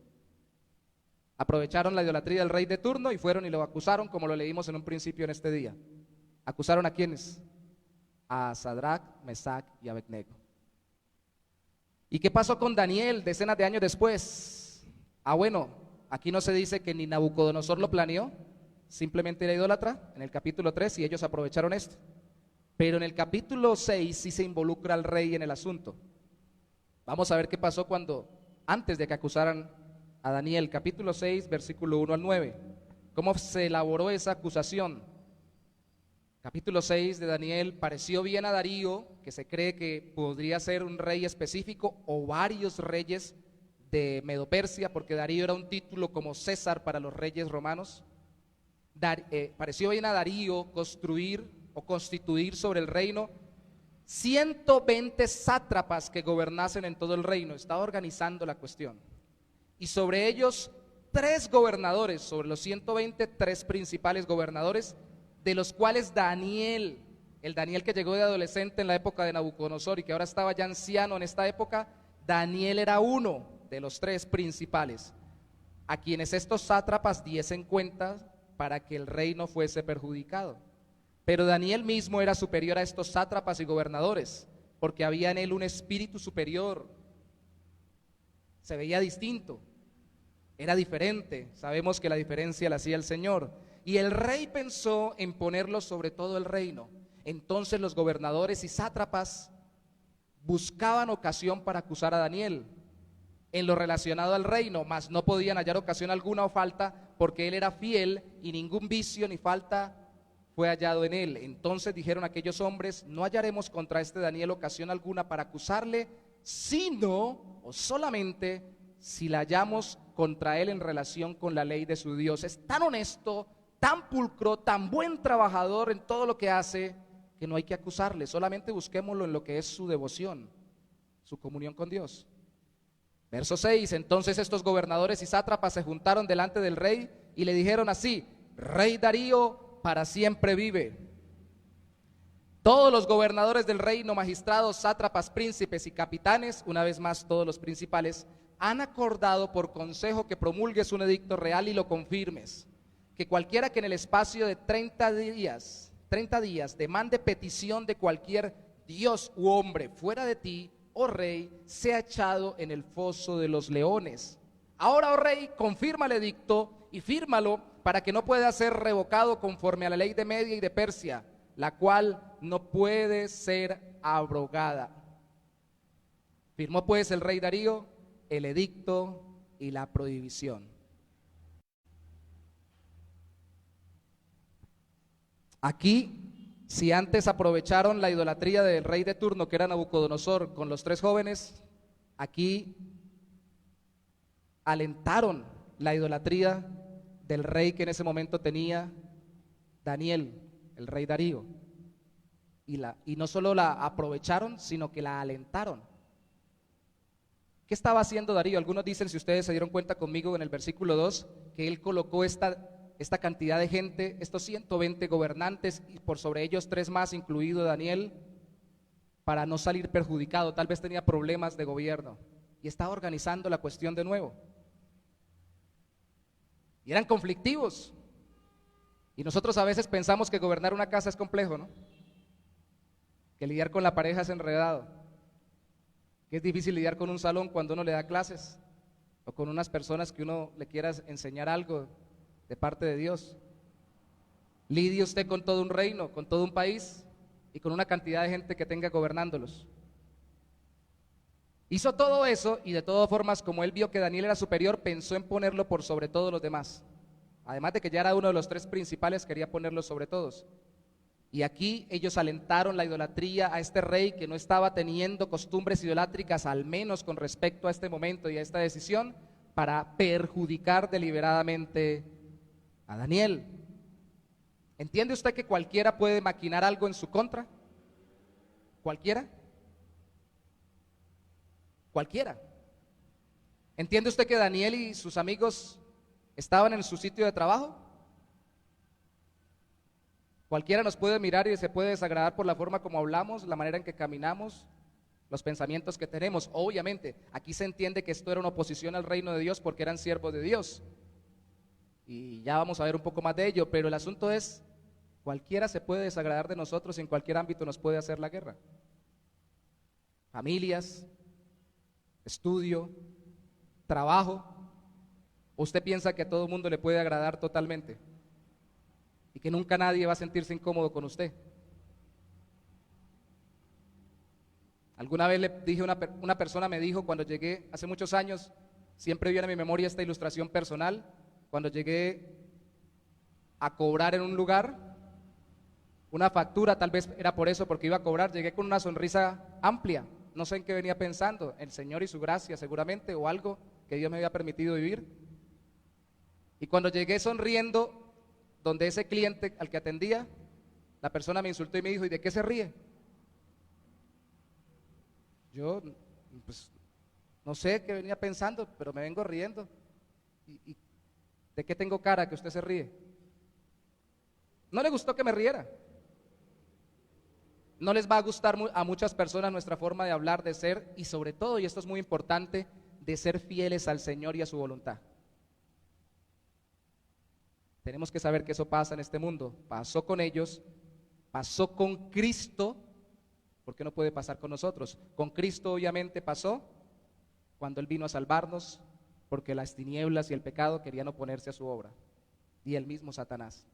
Aprovecharon la idolatría del rey de turno y fueron y lo acusaron, como lo leímos en un principio en este día. ¿Acusaron a quiénes? A Sadrac, Mesac y Abednego. ¿Y qué pasó con Daniel decenas de años después? Bueno, aquí no se dice que ni Nabucodonosor lo planeó, simplemente era idólatra en el capítulo 3 y ellos aprovecharon esto. Pero en el capítulo 6 sí se involucra al rey en el asunto. Vamos a ver qué pasó antes de que acusaran a Daniel, capítulo 6, versículo 1 al 9. ¿Cómo se elaboró esa acusación? Capítulo 6 de Daniel: pareció bien a Darío, que se cree que podría ser un rey específico o varios reyes de Medo-Persia, porque Darío era un título como César para los reyes romanos. Pareció bien a Darío construir o constituir sobre el reino 120 sátrapas que gobernasen en todo el reino. Estaba organizando la cuestión. Y sobre ellos 3 gobernadores, sobre los 120, 3 principales gobernadores, de los cuales Daniel, el Daniel que llegó de adolescente en la época de Nabucodonosor y que ahora estaba ya anciano en esta época, Daniel era uno de los 3 principales, a quienes estos sátrapas diesen cuenta para que el reino fuese perjudicado. Pero Daniel mismo era superior a estos sátrapas y gobernadores, porque había en él un espíritu superior. Se veía distinto, era diferente. Sabemos que la diferencia la hacía el Señor. Y el rey pensó en ponerlo sobre todo el reino. Entonces los gobernadores y sátrapas buscaban ocasión para acusar a Daniel. en lo relacionado al reino, mas no podían hallar ocasión alguna o falta, porque él era fiel y ningún vicio ni falta fue hallado en él. Entonces dijeron aquellos hombres: no hallaremos contra este Daniel ocasión alguna para acusarle, sino o solamente si la hallamos contra él en relación con la ley de su Dios. Es tan honesto, tan pulcro, tan buen trabajador en todo lo que hace, que no hay que acusarle, solamente busquémoslo en lo que es su devoción, su comunión con Dios. Verso 6: entonces estos gobernadores y sátrapas se juntaron delante del rey y le dijeron así: Rey Darío, para siempre vive. Todos los gobernadores del reino, magistrados, sátrapas, príncipes y capitanes, una vez más todos los principales, han acordado por consejo que promulgues un edicto real y lo confirmes, que cualquiera que en el espacio de 30 días demande petición de cualquier dios u hombre fuera de ti, oh rey, sea echado en el foso de los leones. Ahora, oh rey, confirma el edicto y fírmalo para que no pueda ser revocado conforme a la ley de Media y de Persia, la cual no puede ser abrogada. Firmó pues el rey Darío el edicto y la prohibición. Aquí, si antes aprovecharon la idolatría del rey de turno, que era Nabucodonosor, con los 3 jóvenes, aquí alentaron la idolatría del rey que en ese momento tenía Daniel, el rey Darío. Y no solo la aprovecharon, sino que la alentaron. ¿Qué estaba haciendo Darío? Algunos dicen, si ustedes se dieron cuenta conmigo en el versículo 2, que él colocó esta cantidad de gente, estos 120 gobernantes, y por sobre ellos 3 más, incluido Daniel, para no salir perjudicado. Tal vez tenía problemas de gobierno y estaba organizando la cuestión de nuevo. Y eran conflictivos. Y nosotros a veces pensamos que gobernar una casa es complejo, ¿no? Que lidiar con la pareja es enredado, que es difícil lidiar con un salón cuando uno le da clases, o con unas personas que uno le quiera enseñar algo de parte de Dios. Lidie usted con todo un reino, con todo un país y con una cantidad de gente que tenga gobernándolos. Hizo todo eso y de todas formas, como él vio que Daniel era superior, pensó en ponerlo por sobre todos los demás. Además de que ya era uno de los 3 principales, quería ponerlo sobre todos. Y aquí ellos alentaron la idolatría a este rey que no estaba teniendo costumbres idolátricas, al menos con respecto a este momento y a esta decisión, para perjudicar deliberadamente a Daniel. ¿Entiende usted que cualquiera puede maquinar algo en su contra? ¿Cualquiera? Cualquiera. ¿Entiende usted que Daniel y sus amigos estaban en su sitio de trabajo? Cualquiera nos puede mirar y se puede desagradar por la forma como hablamos, la manera en que caminamos, los pensamientos que tenemos. Obviamente, aquí se entiende que esto era una oposición al reino de Dios porque eran siervos de Dios. Y ya vamos a ver un poco más de ello, pero el asunto es, cualquiera se puede desagradar de nosotros, en cualquier ámbito nos puede hacer la guerra. Familias, estudio, trabajo. ¿Usted piensa que a todo el mundo le puede agradar totalmente? Y que nunca nadie va a sentirse incómodo con usted. Alguna vez le dije, una persona me dijo cuando llegué, hace muchos años, siempre viene a mi memoria esta ilustración personal, cuando llegué a cobrar en un lugar, una factura, tal vez era por eso, porque iba a cobrar, llegué con una sonrisa amplia, no sé en qué venía pensando, el Señor y su gracia seguramente, o algo que Dios me había permitido vivir. Y cuando llegué sonriendo, donde ese cliente al que atendía, la persona me insultó y me dijo: ¿y de qué se ríe? Yo, pues, no sé qué venía pensando, pero me vengo riendo. ¿Y de qué tengo cara que usted se ríe? No le gustó que me riera. No les va a gustar a muchas personas nuestra forma de hablar, de ser, y sobre todo, y esto es muy importante, de ser fieles al Señor y a su voluntad. Tenemos que saber que eso pasa en este mundo. Pasó con ellos, pasó con Cristo. ¿Por qué no puede pasar con nosotros? Con Cristo obviamente pasó cuando Él vino a salvarnos, porque las tinieblas y el pecado querían oponerse a su obra, y el mismo Satanás.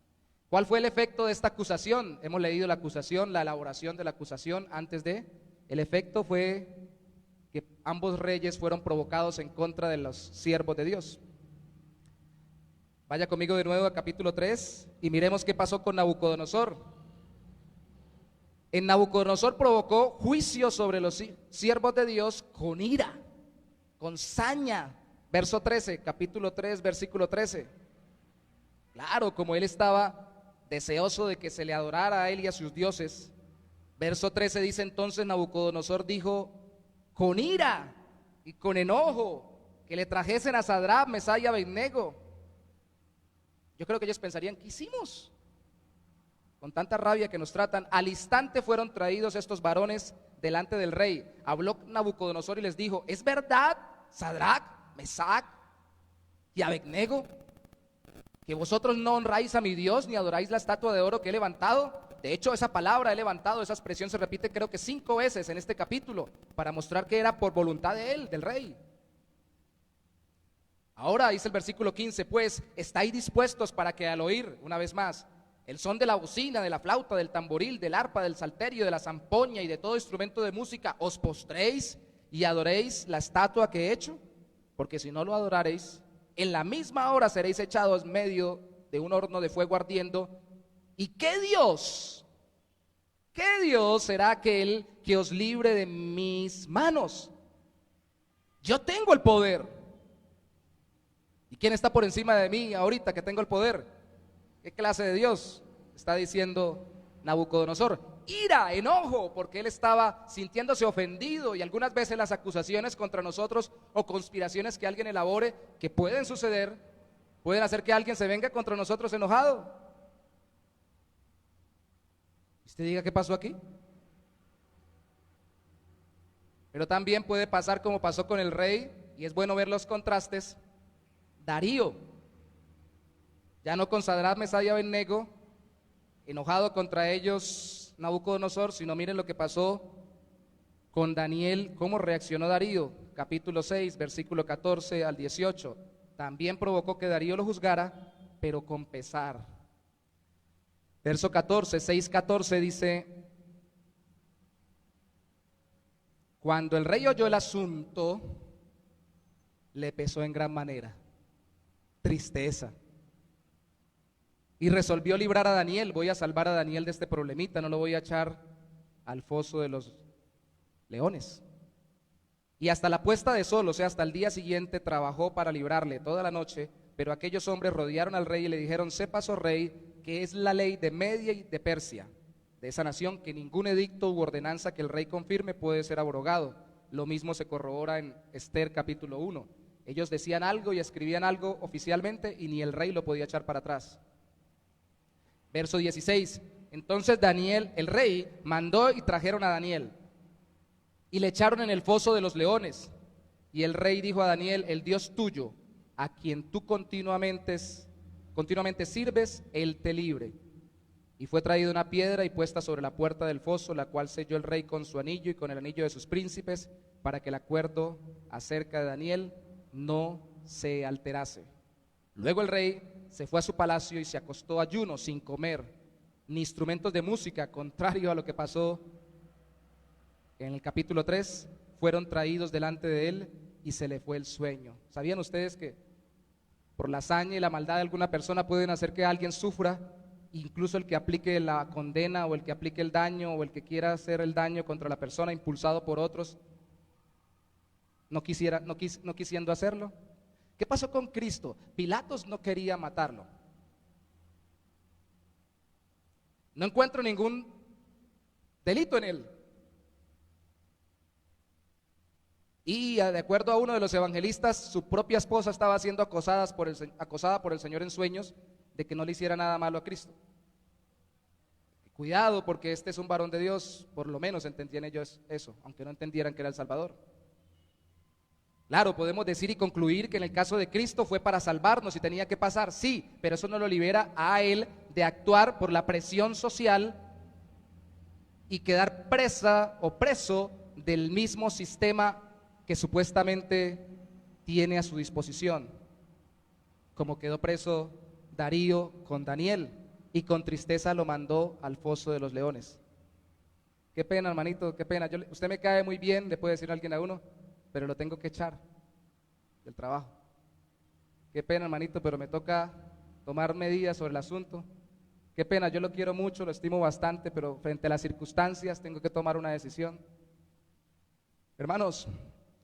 ¿Cuál fue el efecto de esta acusación? Hemos leído la acusación, la elaboración de la acusación antes de. El efecto fue que ambos reyes fueron provocados en contra de los siervos de Dios. Vaya conmigo de nuevo a capítulo 3 y miremos qué pasó con Nabucodonosor. En Nabucodonosor provocó juicio sobre los siervos de Dios con ira, con saña. Verso 13, capítulo 3, versículo 13. Claro, como él estaba deseoso de que se le adorara a él y a sus dioses. Verso 13 dice: entonces Nabucodonosor dijo con ira y con enojo que le trajesen a Sadrach, Mesach y Abednego. Yo creo que ellos pensarían: ¿qué hicimos? Con tanta rabia que nos tratan. Al instante fueron traídos estos varones delante del rey. Habló Nabucodonosor y les dijo: ¿es verdad, Sadrach, Mesach y Abednego, que vosotros no honráis a mi Dios ni adoráis la estatua de oro que he levantado? De hecho, esa palabra he levantado, esa expresión se repite creo que 5 veces en este capítulo, para mostrar que era por voluntad de él, del rey. Ahora dice el versículo 15: pues estáis dispuestos para que al oír, una vez más, el son de la bocina, de la flauta, del tamboril, del arpa, del salterio, de la zampoña y de todo instrumento de música, os postréis y adoréis la estatua que he hecho. Porque si no lo adoraréis, en la misma hora seréis echados en medio de un horno de fuego ardiendo. ¿Y qué Dios será aquel que os libre de mis manos? Yo tengo el poder. ¿Y quién está por encima de mí ahorita que tengo el poder? ¿Qué clase de Dios? Está diciendo Nabucodonosor. Ira, enojo, porque él estaba sintiéndose ofendido, y algunas veces las acusaciones contra nosotros o conspiraciones que alguien elabore, que pueden suceder, pueden hacer que alguien se venga contra nosotros enojado. Usted diga: ¿qué pasó aquí? Pero también puede pasar como pasó con el rey, y es bueno ver los contrastes. Darío, ya no con Sadrach, Mesach y Abednego, enojado contra ellos Nabucodonosor, sino miren lo que pasó con Daniel, cómo reaccionó Darío. Capítulo 6, versículo 14 al 18. También provocó que Darío lo juzgara, pero con pesar. Verso 14, 6:14 dice: cuando el rey oyó el asunto, le pesó en gran manera, tristeza, y resolvió librar a Daniel. Voy a salvar a Daniel de este problemita, no lo voy a echar al foso de los leones. Y hasta la puesta de sol, o sea, hasta el día siguiente, trabajó para librarle toda la noche. Pero aquellos hombres rodearon al rey y le dijeron: sepas, oh rey, que es la ley de Media y de Persia, de esa nación, que ningún edicto u ordenanza que el rey confirme puede ser abrogado. Lo mismo se corrobora en Esther capítulo 1. Ellos decían algo y escribían algo oficialmente, y ni el rey lo podía echar para atrás. Verso 16: entonces Daniel, el rey, mandó y trajeron a Daniel y le echaron en el foso de los leones. Y el rey dijo a Daniel: el Dios tuyo, a quien tú continuamente sirves, él te libre. Y fue traída una piedra y puesta sobre la puerta del foso, la cual selló el rey con su anillo y con el anillo de sus príncipes, para que el acuerdo acerca de Daniel no se alterase. Luego el rey se fue a su palacio y se acostó ayuno, sin comer ni instrumentos de música, contrario a lo que pasó en el capítulo 3. Fueron traídos delante de él y se le fue el sueño. ¿Sabían ustedes que por la hazaña y la maldad de alguna persona pueden hacer que alguien sufra? Incluso el que aplique la condena, o el que aplique el daño, o el que quiera hacer el daño contra la persona, impulsado por otros, no quisiendo hacerlo. ¿Qué pasó con Cristo? Pilatos no quería matarlo. No encuentro ningún delito en él. Y de acuerdo a uno de los evangelistas, su propia esposa estaba siendo acosada por el Señor en sueños de que no le hiciera nada malo a Cristo. Cuidado, porque este es un varón de Dios, por lo menos entendían ellos eso, aunque no entendieran que era el Salvador. Claro, podemos decir y concluir que en el caso de Cristo fue para salvarnos y tenía que pasar, sí, pero eso no lo libera a él de actuar por la presión social y quedar presa o preso del mismo sistema que supuestamente tiene a su disposición, como quedó preso Darío con Daniel, y con tristeza lo mandó al foso de los leones. Qué pena, hermanito, qué pena. Usted me cae muy bien, le puede decir a alguien a uno, pero lo tengo que echar del trabajo. Qué pena, hermanito, pero me toca tomar medidas sobre el asunto. Qué pena, yo lo quiero mucho, lo estimo bastante, pero frente a las circunstancias tengo que tomar una decisión. Hermanos,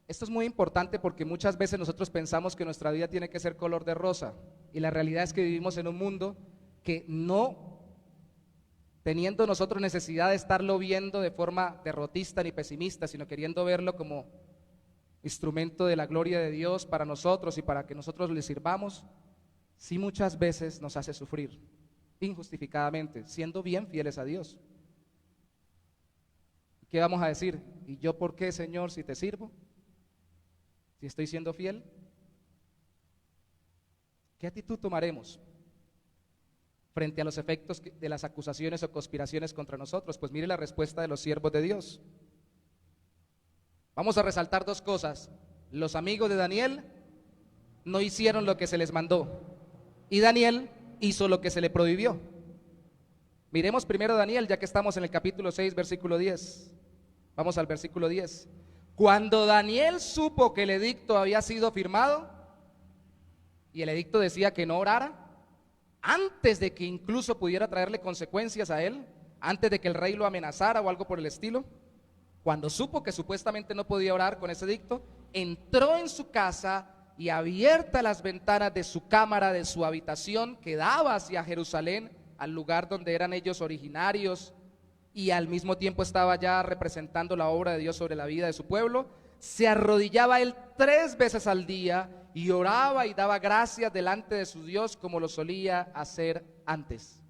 esto es muy importante porque muchas veces nosotros pensamos que nuestra vida tiene que ser color de rosa, y la realidad es que vivimos en un mundo que no, teniendo nosotros necesidad de estarlo viendo de forma derrotista ni pesimista, sino queriendo verlo como instrumento de la gloria de Dios para nosotros y para que nosotros le sirvamos, sí muchas veces nos hace sufrir injustificadamente, siendo bien fieles a Dios. ¿Qué vamos a decir? ¿Y yo por qué, Señor, si te sirvo? Si estoy siendo fiel. ¿Qué actitud tomaremos frente a los efectos de las acusaciones o conspiraciones contra nosotros? Pues mire la respuesta de los siervos de Dios. Vamos a resaltar dos cosas. Los amigos de Daniel no hicieron lo que se les mandó, y Daniel hizo lo que se le prohibió. Miremos primero Daniel, ya que estamos en el capítulo 6, versículo 10. Vamos al versículo 10. Cuando Daniel supo que el edicto había sido firmado, y el edicto decía que no orara, antes de que incluso pudiera traerle consecuencias a él, antes de que el rey lo amenazara o algo por el estilo, cuando supo que supuestamente no podía orar con ese edicto, entró en su casa y, abiertas las ventanas de su cámara, de su habitación que daba hacia Jerusalén, al lugar donde eran ellos originarios, y al mismo tiempo estaba ya representando la obra de Dios sobre la vida de su pueblo, se arrodillaba él 3 veces al día y oraba y daba gracias delante de su Dios como lo solía hacer antes.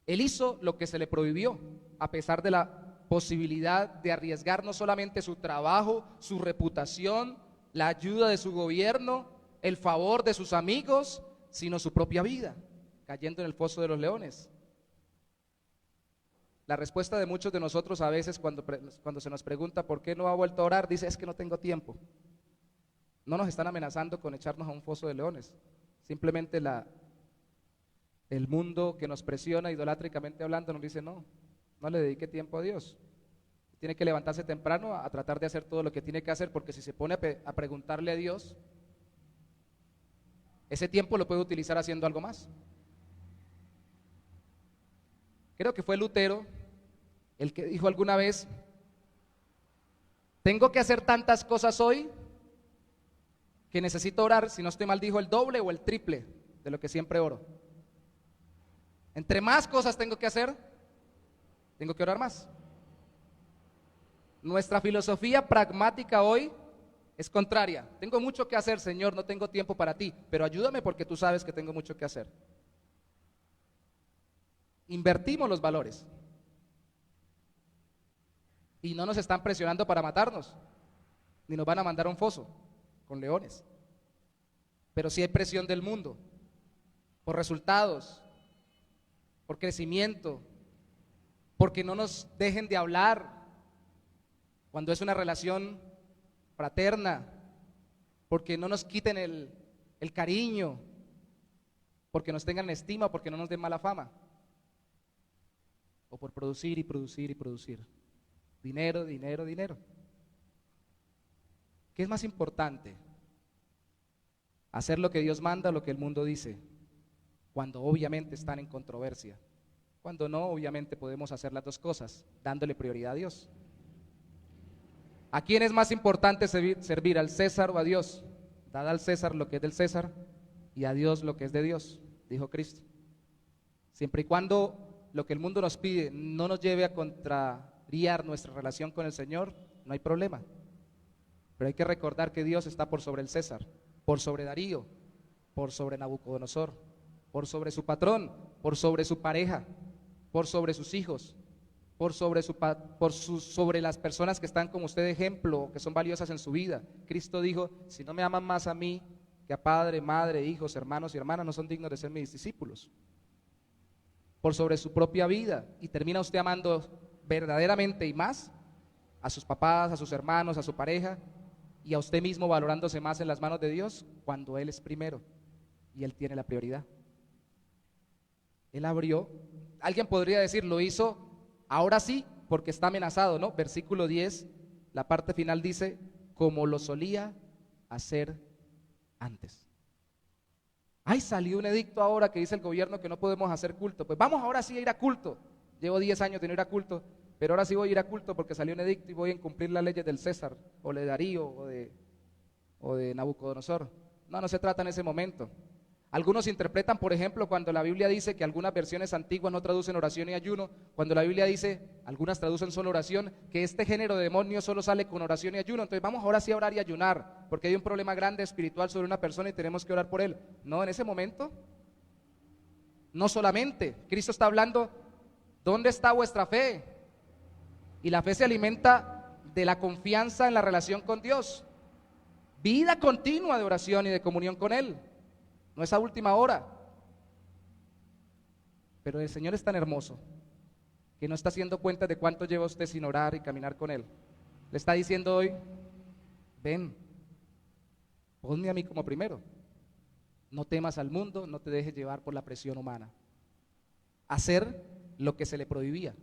Él hizo lo que se le prohibió, a pesar de la posibilidad de arriesgar no solamente su trabajo, su reputación, la ayuda de su gobierno, el favor de sus amigos, sino su propia vida, cayendo en el foso de los leones. La respuesta de muchos de nosotros a veces cuando se nos pregunta por qué no ha vuelto a orar, dice: es que no tengo tiempo. No nos están amenazando con echarnos a un foso de leones, simplemente el mundo que nos presiona idolátricamente hablando nos dice: no le dedique tiempo a Dios. Tiene que levantarse temprano a tratar de hacer todo lo que tiene que hacer, porque si se pone a preguntarle a Dios, ese tiempo lo puede utilizar haciendo algo más. Creo que fue Lutero el que dijo alguna vez: tengo que hacer tantas cosas hoy que necesito orar, si no estoy mal dijo, el doble o el triple de lo que siempre oro. Entre más cosas tengo que hacer, tengo que orar más. Nuestra filosofía pragmática hoy es contraria. Tengo mucho que hacer, Señor, no tengo tiempo para ti, pero ayúdame porque tú sabes que tengo mucho que hacer. Invertimos los valores y no nos están presionando para matarnos, ni nos van a mandar a un foso con leones, pero sí hay presión del mundo por resultados, por crecimiento, porque no nos dejen de hablar cuando es una relación fraterna, porque no nos quiten el cariño, porque nos tengan estima, porque no nos den mala fama, o por producir y producir y producir. Dinero, dinero, dinero. ¿Qué es más importante? ¿Hacer lo que Dios manda o lo que el mundo dice? Cuando obviamente están en controversia. Cuando no, obviamente podemos hacer las dos cosas, dándole prioridad a Dios. ¿A quién es más importante servir, al César o a Dios? Dad al César lo que es del César y a Dios lo que es de Dios, dijo Cristo. Siempre y cuando lo que el mundo nos pide no nos lleve a contrariar nuestra relación con el Señor, no hay problema. Pero hay que recordar que Dios está por sobre el César, por sobre Darío, por sobre Nabucodonosor, por sobre su patrón, por sobre su pareja, por sobre sus hijos, sobre las personas que están como usted de ejemplo, que son valiosas en su vida. Cristo dijo: si no me aman más a mí que a padre, madre, hijos, hermanos y hermanas, no son dignos de ser mis discípulos. Por sobre su propia vida. Y termina usted amando verdaderamente y más a sus papás, a sus hermanos, a su pareja, y a usted mismo, valorándose más en las manos de Dios cuando Él es primero y Él tiene la prioridad. Él abrió, alguien podría decir, lo hizo ahora sí porque está amenazado, ¿no? Versículo 10, la parte final dice: como lo solía hacer antes. Ay, salió un edicto ahora que dice el gobierno que no podemos hacer culto. Pues vamos ahora sí a ir a culto. Llevo 10 años de no ir a culto, pero ahora sí voy a ir a culto porque salió un edicto y voy a incumplir las leyes del César, o de Darío, o de Nabucodonosor. No, no se trata en ese momento. Algunos interpretan, por ejemplo, cuando la Biblia dice que algunas versiones antiguas no traducen oración y ayuno, cuando la Biblia dice, algunas traducen solo oración, que este género de demonios solo sale con oración y ayuno. Entonces vamos ahora sí a orar y ayunar, porque hay un problema grande espiritual sobre una persona y tenemos que orar por él. No, en ese momento, no solamente. Cristo está hablando, ¿dónde está vuestra fe? Y la fe se alimenta de la confianza en la relación con Dios. Vida continua de oración y de comunión con Él. No es a última hora. Pero el Señor es tan hermoso que no está haciendo cuenta de cuánto lleva usted sin orar y caminar con Él. Le está diciendo hoy, ven, ponme a mí como primero. No temas al mundo, no te dejes llevar por la presión humana. Hacer lo que se le prohibía.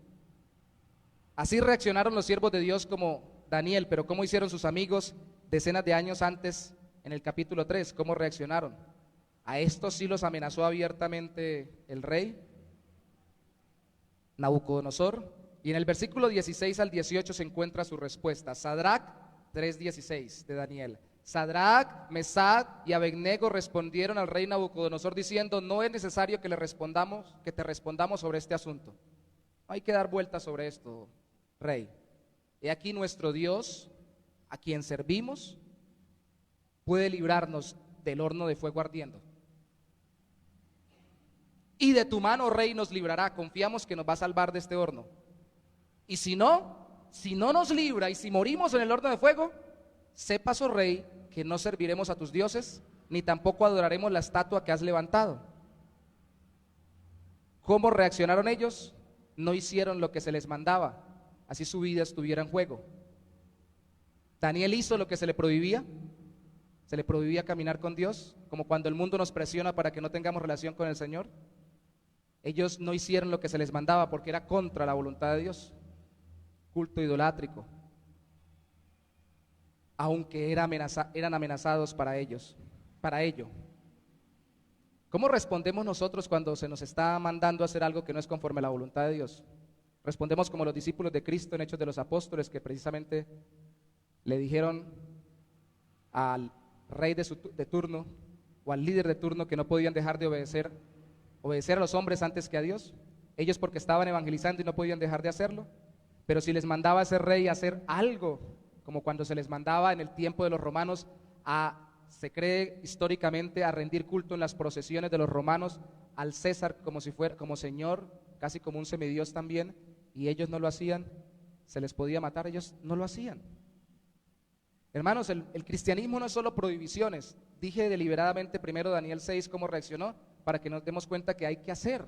Así reaccionaron los siervos de Dios como Daniel, pero ¿cómo hicieron sus amigos decenas de años antes en el capítulo 3? ¿Cómo reaccionaron? A estos sí los amenazó abiertamente el rey Nabucodonosor, y en el versículo 16 al 18 se encuentra su respuesta. Sadrac 3:16 de Daniel. Sadrac, Mesach y Abednego respondieron al rey Nabucodonosor diciendo: no es necesario que te respondamos sobre este asunto. No hay que dar vueltas sobre esto, rey. He aquí nuestro Dios, a quien servimos, puede librarnos del horno de fuego ardiendo. Y de tu mano, rey, nos librará. Confiamos que nos va a salvar de este horno. Y si no nos libra y si morimos en el horno de fuego, sepas, oh rey, que no serviremos a tus dioses, ni tampoco adoraremos la estatua que has levantado. ¿Cómo reaccionaron ellos? No hicieron lo que se les mandaba, así su vida estuviera en juego. Daniel hizo lo que se le prohibía caminar con Dios, como cuando el mundo nos presiona para que no tengamos relación con el Señor. Ellos no hicieron lo que se les mandaba porque era contra la voluntad de Dios, culto idolátrico, aunque eran amenazados para ello. ¿Cómo respondemos nosotros cuando se nos está mandando a hacer algo que no es conforme a la voluntad de Dios? Respondemos como los discípulos de Cristo en Hechos de los Apóstoles, que precisamente le dijeron al rey de turno o al líder de turno que no podían dejar de obedecer a los hombres antes que a Dios. Ellos porque estaban evangelizando y no podían dejar de hacerlo, pero si les mandaba a ese rey a hacer algo, como cuando se les mandaba en el tiempo de los romanos se cree históricamente, a rendir culto en las procesiones de los romanos al César como si fuera como señor, casi como un semidios también, y ellos no lo hacían, se les podía matar, ellos no lo hacían. Hermanos, el cristianismo no es solo prohibiciones. Dije deliberadamente primero Daniel 6 cómo reaccionó, para que nos demos cuenta que hay que hacer,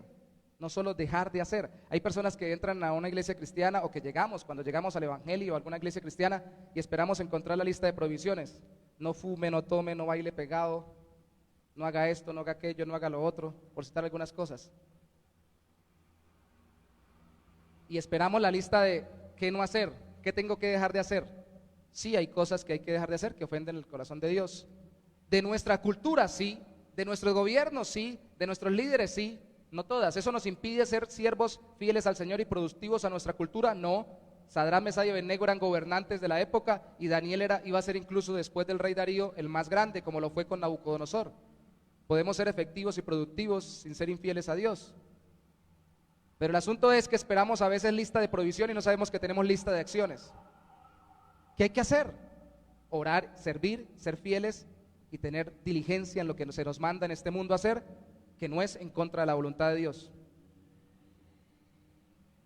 no solo dejar de hacer. Hay personas que entran a una iglesia cristiana, o que cuando llegamos al evangelio o a alguna iglesia cristiana, y esperamos encontrar la lista de prohibiciones. No fume, no tome, no baile pegado, no haga esto, no haga aquello, no haga lo otro, por citar algunas cosas. Y esperamos la lista de qué no hacer, qué tengo que dejar de hacer. Sí, hay cosas que hay que dejar de hacer que ofenden el corazón de Dios. De nuestra cultura, sí. De nuestros gobiernos, sí. De nuestros líderes, sí. No todas. ¿Eso nos impide ser siervos fieles al Señor y productivos a nuestra cultura? No. Sadrac, Mesach y Abednego eran gobernantes de la época, y Daniel iba a ser incluso después del rey Darío el más grande, como lo fue con Nabucodonosor. Podemos ser efectivos y productivos sin ser infieles a Dios. Pero el asunto es que esperamos a veces lista de provisión y no sabemos que tenemos lista de acciones. ¿Qué hay que hacer? Orar, servir, ser fieles y tener diligencia en lo que se nos manda en este mundo hacer, que no es en contra de la voluntad de Dios.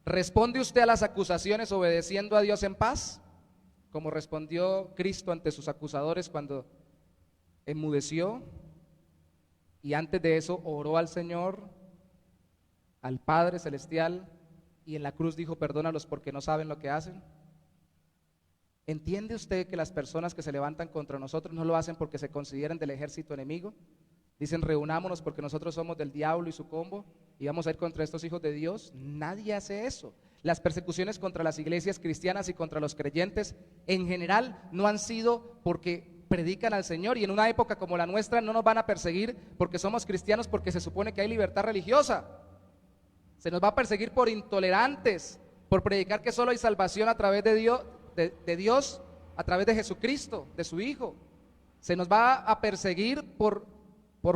¿Responde usted a las acusaciones obedeciendo a Dios en paz? Como respondió Cristo ante sus acusadores cuando enmudeció y antes de eso oró al Señor, al Padre Celestial, y en la cruz dijo: perdónalos porque no saben lo que hacen. ¿Entiende usted que las personas que se levantan contra nosotros no lo hacen porque se consideran del ejército enemigo? Dicen: reunámonos porque nosotros somos del diablo y su combo y vamos a ir contra estos hijos de Dios. Nadie hace eso. las persecuciones contra las iglesias cristianas y contra los creyentes en general no han sido porque predican al Señor, y en una época como la nuestra no nos van a perseguir porque somos cristianos, porque se supone que hay libertad religiosa. Se nos va a perseguir por intolerantes, por predicar que solo hay salvación a través de Dios, a través de Jesucristo, de su Hijo. Se nos va a perseguir por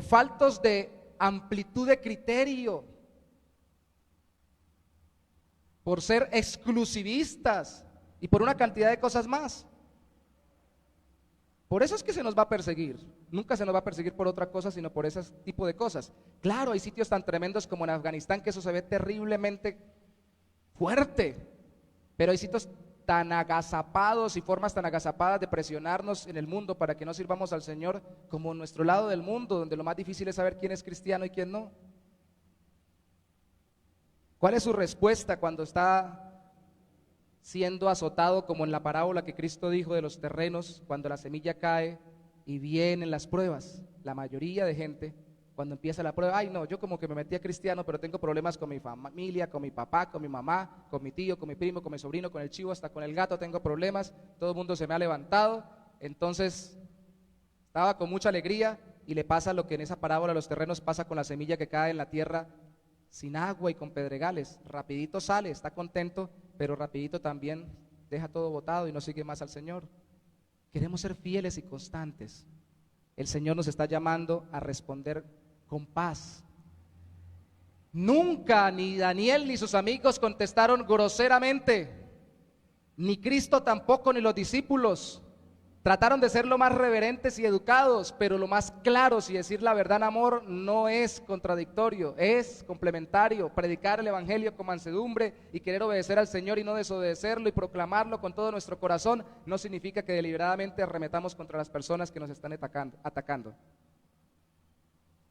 faltos de amplitud de criterio, por ser exclusivistas y por una cantidad de cosas más. Por eso es que se nos va a perseguir. Nunca se nos va a perseguir por otra cosa, sino por ese tipo de cosas. Claro, hay sitios tan tremendos como en Afganistán que eso se ve terriblemente fuerte, pero hay sitios tan agazapados y formas tan agazapadas de presionarnos en el mundo para que no sirvamos al Señor, como en nuestro lado del mundo, donde lo más difícil es saber quién es cristiano y quién no. ¿Cuál es su respuesta cuando está siendo azotado, como en la parábola que Cristo dijo de los terrenos, cuando la semilla cae y vienen las pruebas? La mayoría de gente, cuando empieza la prueba, ay no, yo como que me metí a cristiano, pero tengo problemas con mi familia, con mi papá, con mi mamá, con mi tío, con mi primo, con mi sobrino, con el chivo, hasta con el gato tengo problemas, todo el mundo se me ha levantado. Entonces estaba con mucha alegría y le pasa lo que en esa parábola de los terrenos pasa con la semilla que cae en la tierra sin agua y con pedregales. Rapidito sale, está contento, pero rapidito también deja todo botado y no sigue más al Señor. Queremos ser fieles y constantes. El Señor nos está llamando a responder con paz. Nunca ni Daniel ni sus amigos contestaron groseramente, ni Cristo tampoco, ni los discípulos. Trataron de ser lo más reverentes y educados, pero lo más claros, y decir la verdad en amor no es contradictorio, es complementario. Predicar el evangelio con mansedumbre y querer obedecer al Señor y no desobedecerlo y proclamarlo con todo nuestro corazón no significa que deliberadamente arremetamos contra las personas que nos están atacando.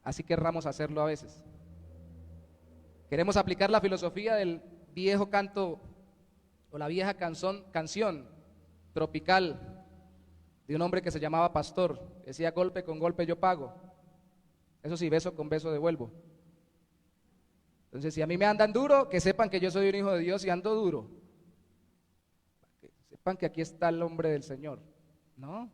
Así querramos hacerlo a veces. Queremos aplicar la filosofía del viejo canto o la vieja canción tropical de un hombre que se llamaba Pastor. Decía: golpe con golpe yo pago. Eso sí, beso con beso devuelvo. Entonces, si a mí me andan duro, que sepan que yo soy un hijo de Dios y ando duro. Que sepan que aquí está el hombre del Señor. ¿No?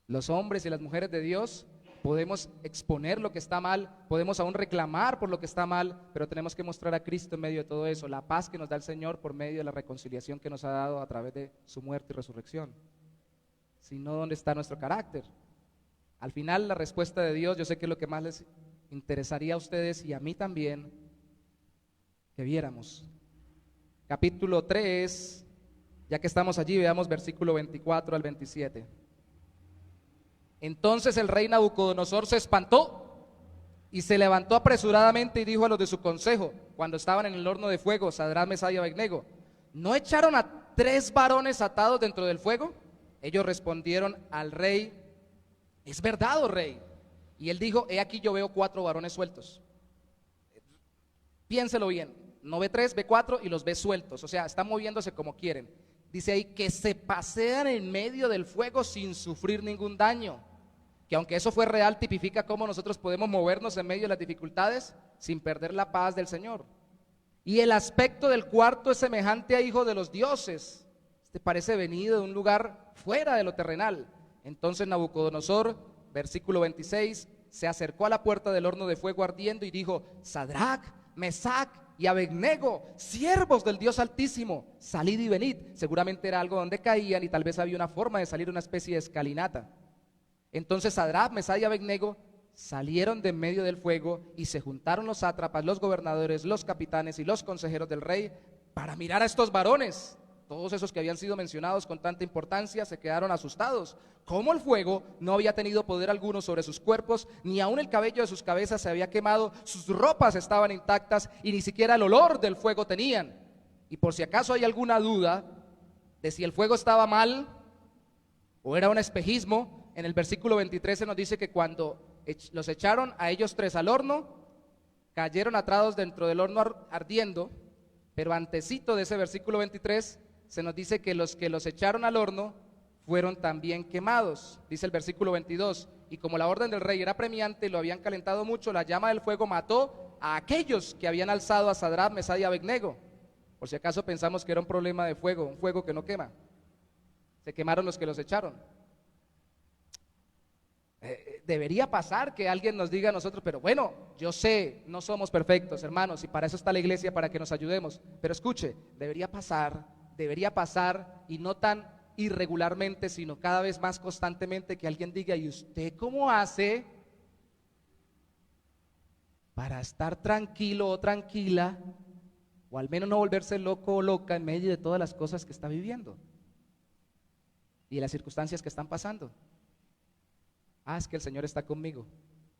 Los hombres y las mujeres de Dios podemos exponer lo que está mal, podemos aún reclamar por lo que está mal, pero tenemos que mostrar a Cristo en medio de todo eso, la paz que nos da el Señor por medio de la reconciliación que nos ha dado a través de su muerte y resurrección. Si no, ¿dónde está nuestro carácter? Al final, la respuesta de Dios, yo sé que es lo que más les interesaría a ustedes y a mí también, que viéramos. Capítulo 3, ya que estamos allí, veamos versículo 24 al 27. Entonces el rey Nabucodonosor se espantó y se levantó apresuradamente y dijo a los de su consejo, cuando estaban en el horno de fuego, Sadrach, Mesach y Abednego: ¿no echaron a 3 varones atados dentro del fuego? Ellos respondieron al rey: es verdad, oh rey. Y él dijo: he aquí yo veo 4 varones sueltos. Piénselo bien, no ve 3, ve 4 y los ve sueltos, o sea, están moviéndose como quieren. Dice ahí que se pasean en medio del fuego sin sufrir ningún daño. Que aunque eso fue real, tipifica cómo nosotros podemos movernos en medio de las dificultades sin perder la paz del Señor. Y el aspecto del cuarto es semejante a hijo de los dioses. Este parece venido de un lugar fuera de lo terrenal. Entonces Nabucodonosor, versículo 26, se acercó a la puerta del horno de fuego ardiendo y dijo: Sadrach, Mesach y Abednego, siervos del Dios Altísimo, salid y venid. Seguramente era algo donde caían y tal vez había una forma de salir, una especie de escalinata. Entonces Sadrach, Mesach y Abednego salieron de en medio del fuego y se juntaron los sátrapas, los gobernadores, los capitanes y los consejeros del rey para mirar a estos varones. Todos esos que habían sido mencionados con tanta importancia se quedaron asustados. Como el fuego no había tenido poder alguno sobre sus cuerpos, ni aun el cabello de sus cabezas se había quemado, sus ropas estaban intactas y ni siquiera el olor del fuego tenían. Y por si acaso hay alguna duda de si el fuego estaba mal o era un espejismo, en el versículo 23 se nos dice que cuando los echaron a ellos 3 al horno, cayeron atrados dentro del horno ardiendo, pero antecito de ese versículo 23 se nos dice que los echaron al horno fueron también quemados. Dice el versículo 22, y como la orden del rey era premiante y lo habían calentado mucho, la llama del fuego mató a aquellos que habían alzado a Sadrach, Mesach y Abednego. Por si acaso pensamos que era un problema de fuego, un fuego que no quema. Se quemaron los que los echaron. Debería pasar que alguien nos diga a nosotros, pero bueno, yo sé, no somos perfectos, hermanos, y para eso está la iglesia, para que nos ayudemos. Pero escuche, debería pasar, y no tan irregularmente, sino cada vez más constantemente, que alguien diga, ¿y usted cómo hace para estar tranquilo o tranquila, o al menos no volverse loco o loca en medio de todas las cosas que está viviendo y de las circunstancias que están pasando? Ah, es que el Señor está conmigo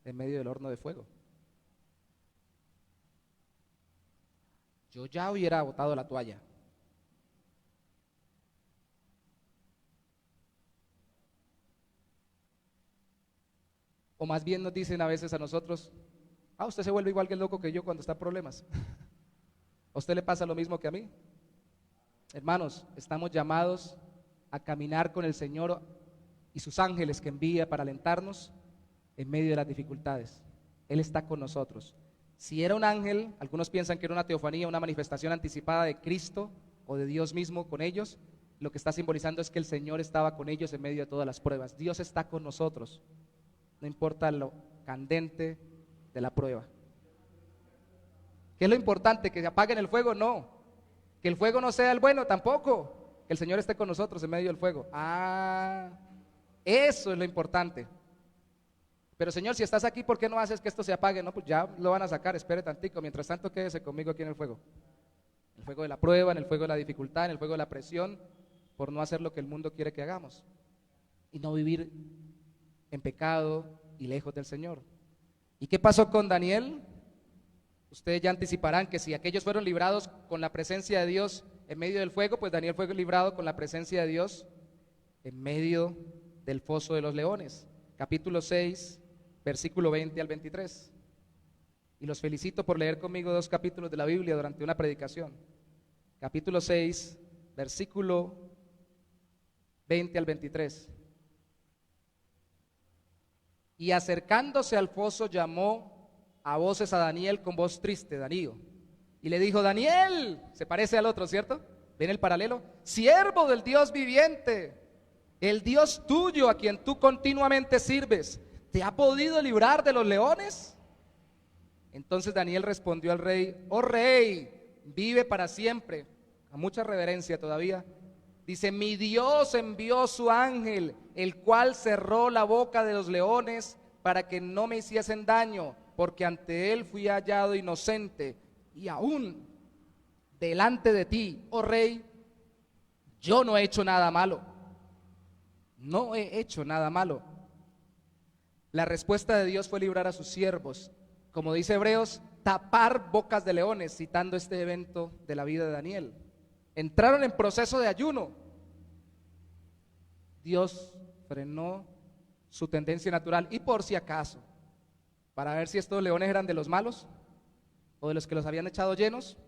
en medio del horno de fuego. Yo ya hubiera botado la toalla. O más bien nos dicen a veces a nosotros, usted se vuelve igual que el loco que yo cuando está en problemas. ¿A usted le pasa lo mismo que a mí? Hermanos, estamos llamados a caminar con el Señor y sus ángeles que envía para alentarnos en medio de las dificultades. Él está con nosotros. Si era un ángel, algunos piensan que era una teofanía, una manifestación anticipada de Cristo o de Dios mismo con ellos. Lo que está simbolizando es que el Señor estaba con ellos en medio de todas las pruebas. Dios está con nosotros, no importa lo candente de la prueba. ¿Qué es lo importante? ¿Que se apaguen el fuego? No. ¿Que el fuego no sea el bueno? Tampoco. Que el Señor esté con nosotros en medio del fuego. Eso es lo importante. Pero Señor, si estás aquí, ¿por qué no haces que esto se apague? No, pues ya lo van a sacar, espere tantico. Mientras tanto, quédese conmigo aquí en el fuego. En el fuego de la prueba, en el fuego de la dificultad, en el fuego de la presión, por no hacer lo que el mundo quiere que hagamos. Y no vivir en pecado y lejos del Señor. ¿Y qué pasó con Daniel? Ustedes ya anticiparán que si aquellos fueron librados con la presencia de Dios en medio del fuego, pues Daniel fue librado con la presencia de Dios en medio del foso de los leones. Capítulo 6, versículo 20 al 23. Y los felicito por leer conmigo 2 capítulos de la Biblia durante una predicación. Capítulo 6, versículo 20 al 23. Y acercándose al foso llamó a voces a Daniel con voz triste, Darío, y le dijo: Daniel, se parece al otro, ¿cierto? ¿Ven el paralelo? Siervo del Dios viviente, el Dios tuyo a quien tú continuamente sirves, ¿te ha podido librar de los leones? Entonces Daniel respondió al rey: oh rey, vive para siempre. A mucha reverencia todavía. Dice: mi Dios envió su ángel, el cual cerró la boca de los leones para que no me hiciesen daño, porque ante él fui hallado inocente, y aún delante de ti, oh rey, yo no he hecho nada malo. No he hecho nada malo. La respuesta de Dios fue librar a sus siervos, como dice Hebreos, tapar bocas de leones, citando este evento de la vida de Daniel. Entraron en proceso de ayuno. Dios frenó su tendencia natural, y por si acaso, para ver si estos leones eran de los malos o de los que los habían echado llenos,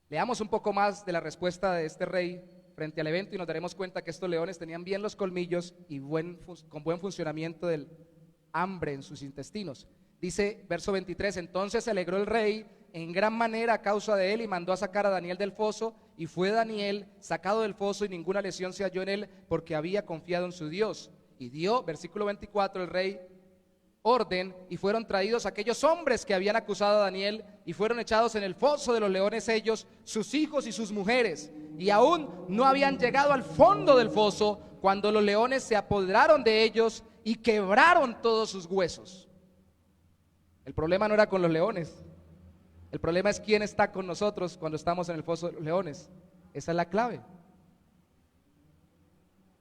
leamos un poco más de la respuesta de este rey frente al evento y nos daremos cuenta que estos leones tenían bien los colmillos y con buen funcionamiento del hambre en sus intestinos. Dice verso 23: entonces se alegró el rey en gran manera a causa de él y mandó a sacar a Daniel del foso, y fue Daniel sacado del foso y ninguna lesión se halló en él, porque había confiado en su Dios. Y dio, versículo 24, el rey orden, y fueron traídos aquellos hombres que habían acusado a Daniel, y fueron echados en el foso de los leones ellos, sus hijos y sus mujeres, y aún no habían llegado al fondo del foso cuando los leones se apoderaron de ellos y quebraron todos sus huesos. El problema no era con los leones, el problema es quién está con nosotros cuando estamos en el foso de los leones. Esa es la clave.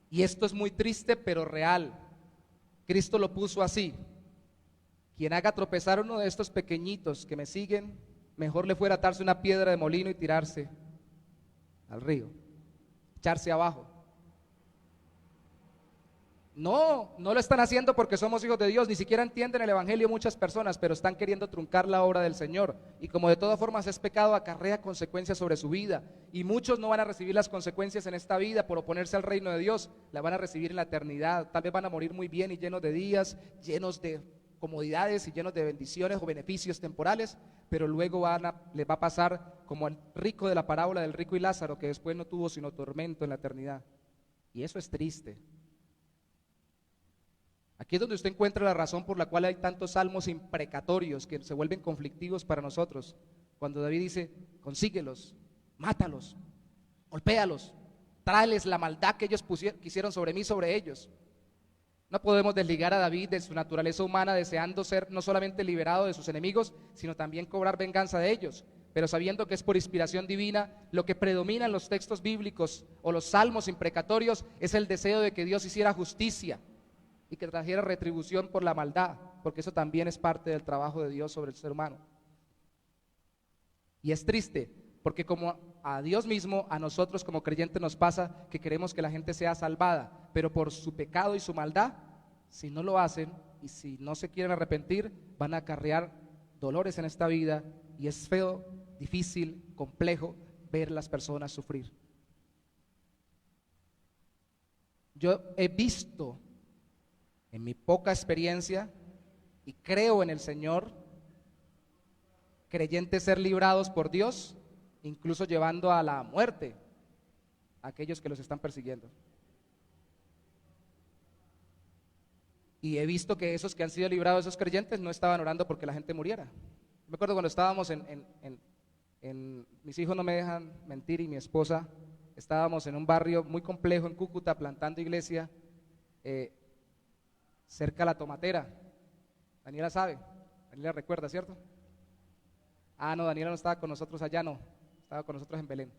Y esto es muy triste pero real. Cristo lo puso así: quien haga tropezar a uno de estos pequeñitos que me siguen, mejor le fuera atarse una piedra de molino y tirarse al río, echarse abajo. No lo están haciendo porque somos hijos de Dios, ni siquiera entienden el evangelio muchas personas, pero están queriendo truncar la obra del Señor, y como de todas formas es pecado, acarrea consecuencias sobre su vida, y muchos no van a recibir las consecuencias en esta vida por oponerse al reino de Dios, la van a recibir en la eternidad. Tal vez van a morir muy bien y llenos de días, llenos de comodidades y llenos de bendiciones o beneficios temporales, pero luego les va a pasar como al rico de la parábola del rico y Lázaro, que después no tuvo sino tormento en la eternidad. Y eso es triste. Aquí es donde usted encuentra la razón por la cual hay tantos salmos imprecatorios que se vuelven conflictivos para nosotros. Cuando David dice, consíguelos, mátalos, golpéalos, tráeles la maldad que ellos quisieron sobre mí, sobre ellos. No podemos desligar a David de su naturaleza humana, deseando ser no solamente liberado de sus enemigos, sino también cobrar venganza de ellos, pero sabiendo que es por inspiración divina. Lo que predomina en los textos bíblicos o los salmos imprecatorios es el deseo de que Dios hiciera justicia y que trajera retribución por la maldad, porque eso también es parte del trabajo de Dios sobre el ser humano. Y es triste, porque como a Dios mismo, a nosotros como creyentes nos pasa que queremos que la gente sea salvada, pero por su pecado y su maldad, si no lo hacen y si no se quieren arrepentir, van a acarrear dolores en esta vida, y es feo, difícil, complejo ver las personas sufrir. Yo he visto en mi poca experiencia, y creo en el Señor, creyentes ser librados por Dios, incluso llevando a la muerte a aquellos que los están persiguiendo. Y he visto que esos que han sido librados, esos creyentes, no estaban orando porque la gente muriera. Me acuerdo cuando estábamos mis hijos no me dejan mentir, y mi esposa, estábamos en un barrio muy complejo en Cúcuta plantando iglesia, cerca a la Tomatera. Daniela sabe, Daniela recuerda, ¿cierto? Ah, no, Daniela no estaba con nosotros allá, no, estaba con nosotros en Belén.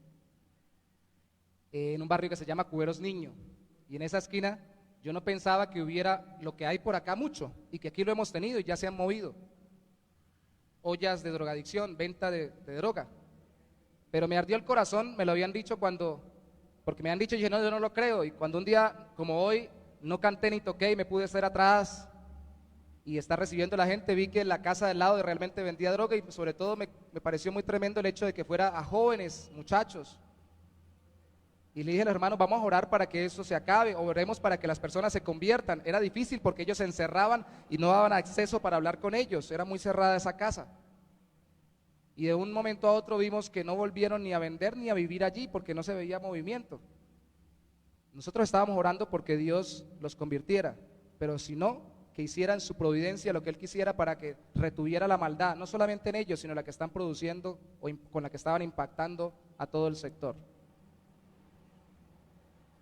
En un barrio que se llama Cuberos Niño, y en esa esquina yo no pensaba que hubiera lo que hay por acá mucho, y que aquí lo hemos tenido y ya se han movido. Ollas de drogadicción, venta de droga. Pero me ardió el corazón, me lo habían dicho porque me han dicho, y dije, no, yo no lo creo. Y cuando un día como hoy no canté ni toqué y me pude estar atrás y estar recibiendo a la gente, vi que la casa del lado realmente vendía droga, y sobre todo me pareció muy tremendo el hecho de que fuera a jóvenes, muchachos. Y le dije a los hermanos, vamos a orar para que eso se acabe, oremos para que las personas se conviertan. Era difícil porque ellos se encerraban y no daban acceso para hablar con ellos, era muy cerrada esa casa. Y de un momento a otro vimos que no volvieron ni a vender ni a vivir allí porque no se veía movimiento. Nosotros estábamos orando porque Dios los convirtiera, pero si no, que hicieran su providencia lo que Él quisiera para que retuviera la maldad, no solamente en ellos, sino la que están produciendo o con la que estaban impactando a todo el sector.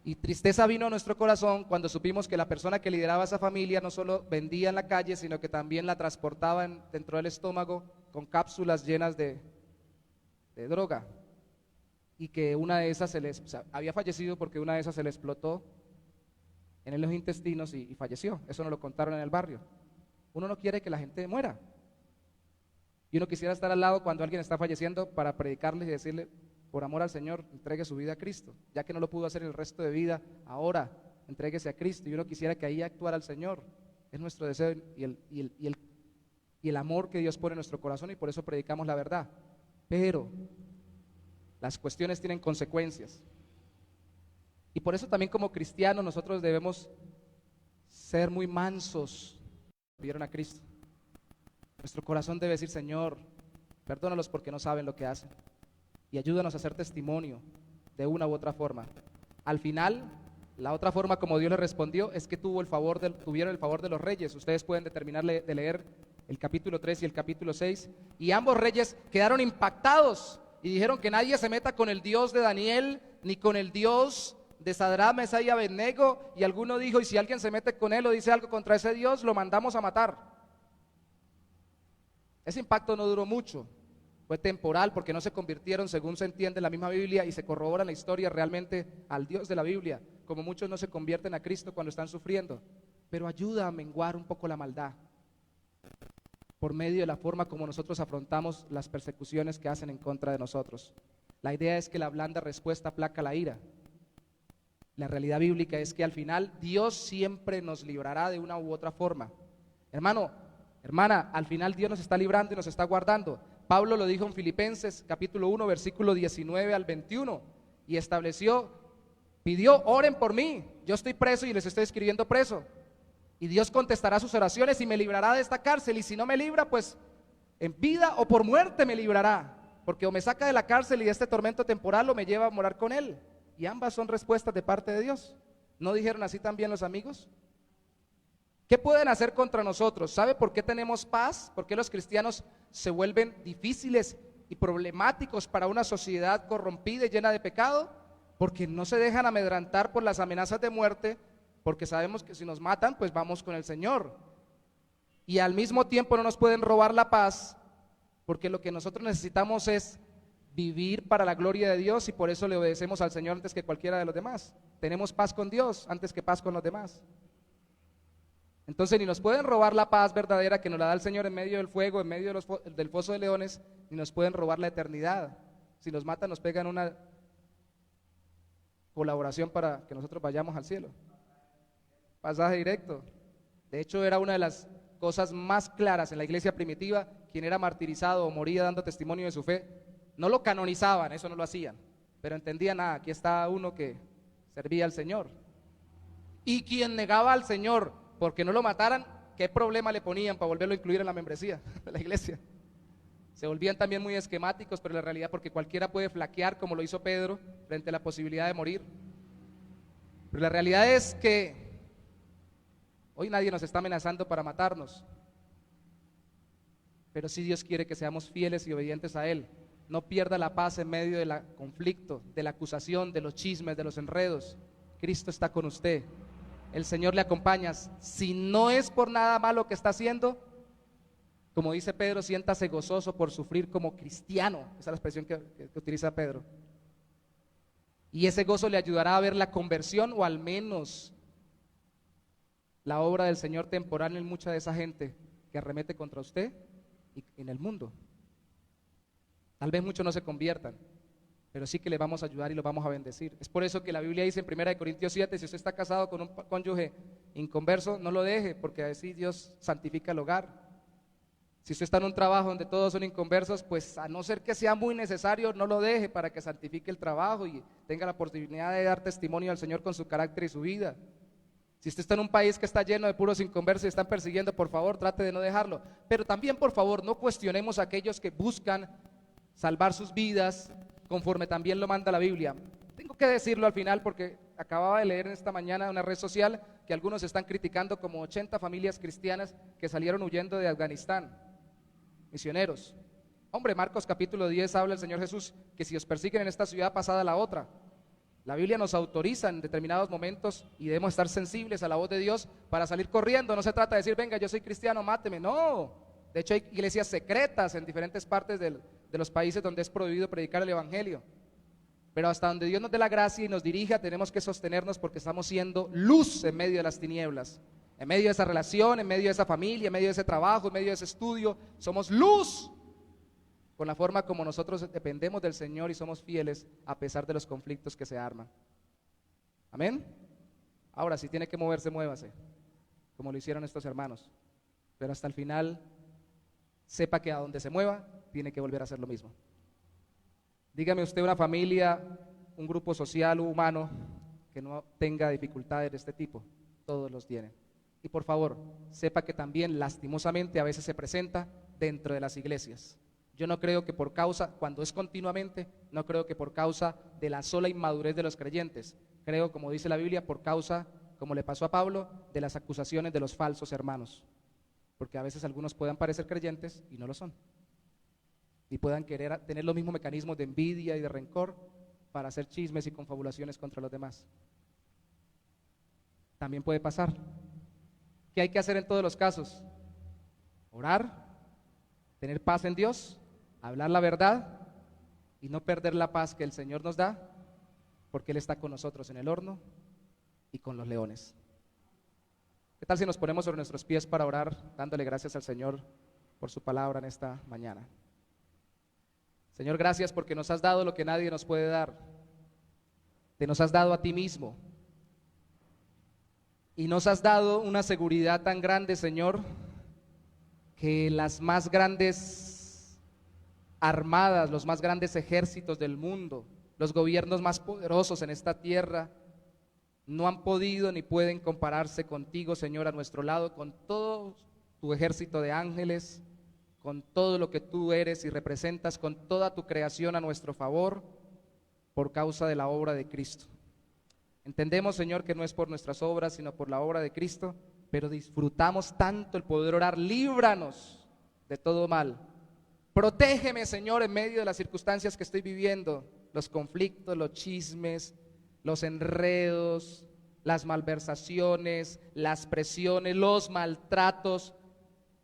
Y tristeza vino a nuestro corazón cuando supimos que la persona que lideraba esa familia no solo vendía en la calle, sino que también la transportaba dentro del estómago con cápsulas llenas de droga, y que una de esas había fallecido porque una de esas se le explotó en los intestinos y falleció. Eso nos lo contaron en el barrio. Uno no quiere que la gente muera, y uno quisiera estar al lado cuando alguien está falleciendo para predicarle y decirle, por amor al Señor, entregue su vida a Cristo, ya que no lo pudo hacer el resto de vida, ahora entréguese a Cristo. Y uno quisiera que ahí actuara el Señor. Es nuestro deseo y el amor que Dios pone en nuestro corazón, y por eso predicamos la verdad. Pero las cuestiones tienen consecuencias, y por eso también como cristianos nosotros debemos ser muy mansos. Vieron a Cristo, nuestro corazón debe decir, Señor, perdónalos porque no saben lo que hacen, y ayúdanos a hacer testimonio de una u otra forma. Al final, la otra forma como Dios le respondió es que tuvieron el favor de los reyes. Ustedes pueden determinar de leer el capítulo 3 y el capítulo 6, y ambos reyes quedaron impactados y dijeron que nadie se meta con el Dios de Daniel, ni con el Dios de Sadrach, Mesach y Abednego. Y alguno dijo, y si alguien se mete con él o dice algo contra ese Dios, lo mandamos a matar. Ese impacto no duró mucho, fue temporal, porque no se convirtieron, según se entiende en la misma Biblia y se corrobora en la historia, realmente al Dios de la Biblia, como muchos no se convierten a Cristo cuando están sufriendo. Pero ayuda a menguar un poco la maldad por medio de la forma como nosotros afrontamos las persecuciones que hacen en contra de nosotros. La idea es que la blanda respuesta aplaca la ira. La realidad bíblica es que al final Dios siempre nos librará de una u otra forma. Hermano, hermana, al final Dios nos está librando y nos está guardando. Pablo lo dijo en Filipenses capítulo 1 versículo 19 al 21, y pidió, oren por mí, yo estoy preso y les estoy escribiendo preso. Y Dios contestará sus oraciones y me librará de esta cárcel. Y si no me libra, pues en vida o por muerte me librará. Porque o me saca de la cárcel y de este tormento temporal o me lleva a morar con Él. Y ambas son respuestas de parte de Dios. ¿No dijeron así también los amigos? ¿Qué pueden hacer contra nosotros? ¿Sabe por qué tenemos paz? ¿Por qué los cristianos se vuelven difíciles y problemáticos para una sociedad corrompida y llena de pecado? Porque no se dejan amedrentar por las amenazas de muerte, porque sabemos que si nos matan, pues vamos con el Señor. Y al mismo tiempo no nos pueden robar la paz, porque lo que nosotros necesitamos es vivir para la gloria de Dios, y por eso le obedecemos al Señor antes que cualquiera de los demás. Tenemos paz con Dios antes que paz con los demás. Entonces ni nos pueden robar la paz verdadera que nos la da el Señor en medio del fuego, en medio del foso de leones, ni nos pueden robar la eternidad. Si nos matan, nos pegan una colaboración para que nosotros vayamos al cielo. Pasaje directo. De hecho, era una de las cosas más claras en la iglesia primitiva. Quien era martirizado o moría dando testimonio de su fe, no lo canonizaban, eso no lo hacían, pero entendían, aquí está uno que servía al Señor. Y quien negaba al Señor porque no lo mataran, ¿qué problema le ponían para volverlo a incluir en la membresía de la iglesia? Se volvían también muy esquemáticos, pero la realidad, porque cualquiera puede flaquear como lo hizo Pedro frente a la posibilidad de morir. Pero la realidad es que hoy nadie nos está amenazando para matarnos, pero sí Dios quiere que seamos fieles y obedientes a Él. No pierda la paz en medio del conflicto, de la acusación, de los chismes, de los enredos. Cristo está con usted, el Señor le acompaña. Si no es por nada malo que está haciendo, como dice Pedro, siéntase gozoso por sufrir como cristiano. Esa es la expresión que utiliza Pedro. Y ese gozo le ayudará a ver la conversión, o al menos la obra del Señor temporal en mucha de esa gente que arremete contra usted y en el mundo. Tal vez muchos no se conviertan, pero sí que le vamos a ayudar y lo vamos a bendecir. Es por eso que la Biblia dice en 1 Corintios 7, si usted está casado con un cónyuge inconverso, no lo deje, porque así Dios santifica el hogar. Si usted está en un trabajo donde todos son inconversos, pues a no ser que sea muy necesario, no lo deje para que santifique el trabajo y tenga la oportunidad de dar testimonio al Señor con su carácter y su vida. Si usted está en un país que está lleno de puros inconversos y están persiguiendo, por favor, trate de no dejarlo. Pero también, por favor, no cuestionemos a aquellos que buscan salvar sus vidas conforme también lo manda la Biblia. Tengo que decirlo al final porque acababa de leer en esta mañana en una red social que algunos están criticando como 80 familias cristianas que salieron huyendo de Afganistán, misioneros. Hombre, Marcos capítulo 10 habla el Señor Jesús que si os persiguen en esta ciudad, pasad a la otra. La Biblia nos autoriza en determinados momentos y debemos estar sensibles a la voz de Dios para salir corriendo. No se trata de decir, venga, yo soy cristiano, máteme. No, de hecho hay iglesias secretas en diferentes partes de los países donde es prohibido predicar el evangelio. Pero hasta donde Dios nos dé la gracia y nos dirija, tenemos que sostenernos, porque estamos siendo luz en medio de las tinieblas, en medio de esa relación, en medio de esa familia, en medio de ese trabajo, en medio de ese estudio. Somos luz con la forma como nosotros dependemos del Señor y somos fieles a pesar de los conflictos que se arman. Amén. Ahora, si tiene que moverse, muévase, como lo hicieron estos hermanos, pero hasta el final sepa que a donde se mueva tiene que volver a hacer lo mismo. Dígame usted una familia, un grupo social o humano que no tenga dificultades de este tipo. Todos los tienen. Y por favor, sepa que también lastimosamente a veces se presenta dentro de las iglesias. Yo no creo que por causa, cuando es continuamente, no creo que por causa de la sola inmadurez de los creyentes. Creo, como dice la Biblia, por causa, como le pasó a Pablo, de las acusaciones de los falsos hermanos. Porque a veces algunos puedan parecer creyentes y no lo son. Y puedan querer tener los mismos mecanismos de envidia y de rencor para hacer chismes y confabulaciones contra los demás. También puede pasar. ¿Qué hay que hacer en todos los casos? Orar, tener paz en Dios, hablar la verdad y no perder la paz que el Señor nos da, porque Él está con nosotros en el horno y con los leones. ¿Qué tal si nos ponemos sobre nuestros pies para orar, dándole gracias al Señor por su palabra en esta mañana? Señor, gracias porque nos has dado lo que nadie nos puede dar. Te nos has dado a ti mismo. Y nos has dado una seguridad tan grande, Señor, que las más grandes armadas, los más grandes ejércitos del mundo, los gobiernos más poderosos en esta tierra, no han podido ni pueden compararse contigo, Señor, a nuestro lado, con todo tu ejército de ángeles, con todo lo que tú eres y representas, con toda tu creación a nuestro favor, por causa de la obra de Cristo. Entendemos, Señor, que no es por nuestras obras, sino por la obra de Cristo, pero disfrutamos tanto el poder orar: líbranos de todo mal. Protégeme, Señor, en medio de las circunstancias que estoy viviendo, los conflictos, los chismes, los enredos, las malversaciones, las presiones, los maltratos.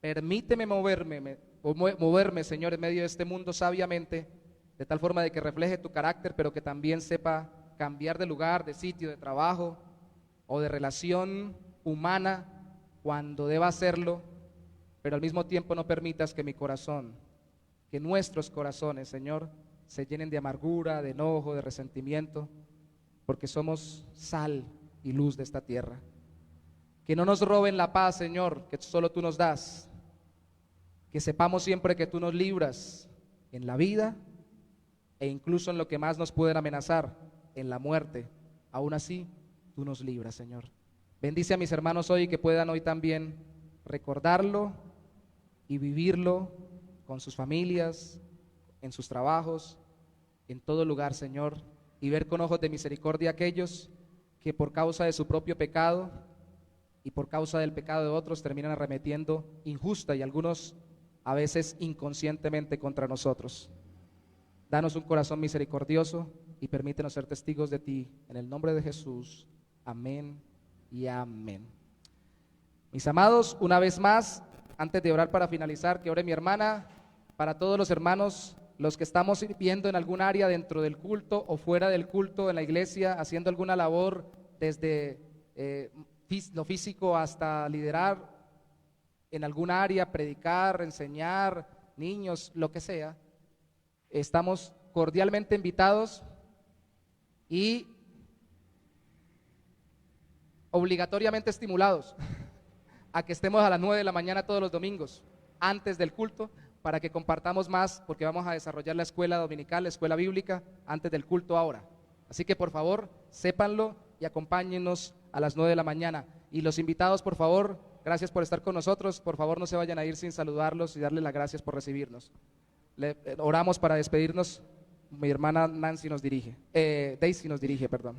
Permíteme moverme, Señor, en medio de este mundo sabiamente, de tal forma de que refleje tu carácter, pero que también sepa cambiar de lugar, de sitio, de trabajo o de relación humana cuando deba hacerlo, pero al mismo tiempo no permitas que mi corazón, que nuestros corazones, Señor, se llenen de amargura, de enojo, de resentimiento, porque somos sal y luz de esta tierra. Que no nos roben la paz, Señor, que solo tú nos das. Que sepamos siempre que tú nos libras en la vida e incluso en lo que más nos pueden amenazar, en la muerte. Aún así, tú nos libras, Señor. Bendice a mis hermanos hoy, que puedan hoy también recordarlo y vivirlo con sus familias, en sus trabajos, en todo lugar, Señor, y ver con ojos de misericordia a aquellos que por causa de su propio pecado y por causa del pecado de otros terminan arremetiendo injusta y algunos a veces inconscientemente contra nosotros. Danos un corazón misericordioso y permítenos ser testigos de ti, en el nombre de Jesús. Amén y amén. Mis amados, una vez más, antes de orar para finalizar, que ore mi hermana, para todos los hermanos, los que estamos sirviendo en algún área dentro del culto o fuera del culto en la iglesia, haciendo alguna labor desde lo físico hasta liderar en algún área, predicar, enseñar, niños, lo que sea. Estamos cordialmente invitados y obligatoriamente estimulados a que estemos a las 9 de la mañana todos los domingos, antes del culto, para que compartamos más, porque vamos a desarrollar la escuela dominical, la escuela bíblica, antes del culto ahora. Así que por favor, sépanlo y acompáñennos a las 9 de la mañana. Y los invitados, por favor, gracias por estar con nosotros. Por favor, no se vayan a ir sin saludarlos y darles las gracias por recibirnos. Oramos para despedirnos. Mi hermana Daisy nos dirige, perdón.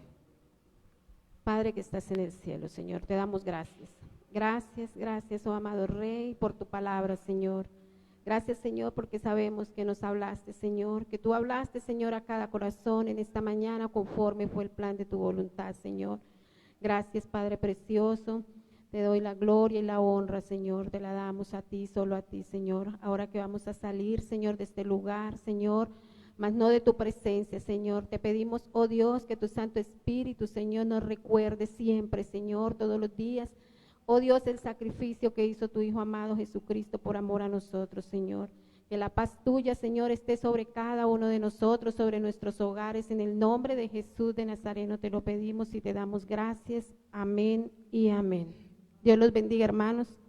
Padre que estás en el cielo, Señor, te damos gracias. Gracias, oh amado Rey, por tu palabra, Señor. Gracias, Señor, porque sabemos que nos hablaste, Señor, que tú hablaste, Señor, a cada corazón en esta mañana conforme fue el plan de tu voluntad, Señor. Gracias, Padre precioso. Te doy la gloria y la honra, Señor, te la damos a ti, solo a ti, Señor. Ahora que vamos a salir, Señor, de este lugar, Señor, mas no de tu presencia, Señor. Te pedimos, oh Dios, que tu Santo Espíritu, Señor, nos recuerde siempre, Señor, todos los días, oh Dios, el sacrificio que hizo tu Hijo amado Jesucristo por amor a nosotros, Señor. Que la paz tuya, Señor, esté sobre cada uno de nosotros, sobre nuestros hogares. En el nombre de Jesús de Nazareno te lo pedimos y te damos gracias. Amén y amén. Dios los bendiga, hermanos.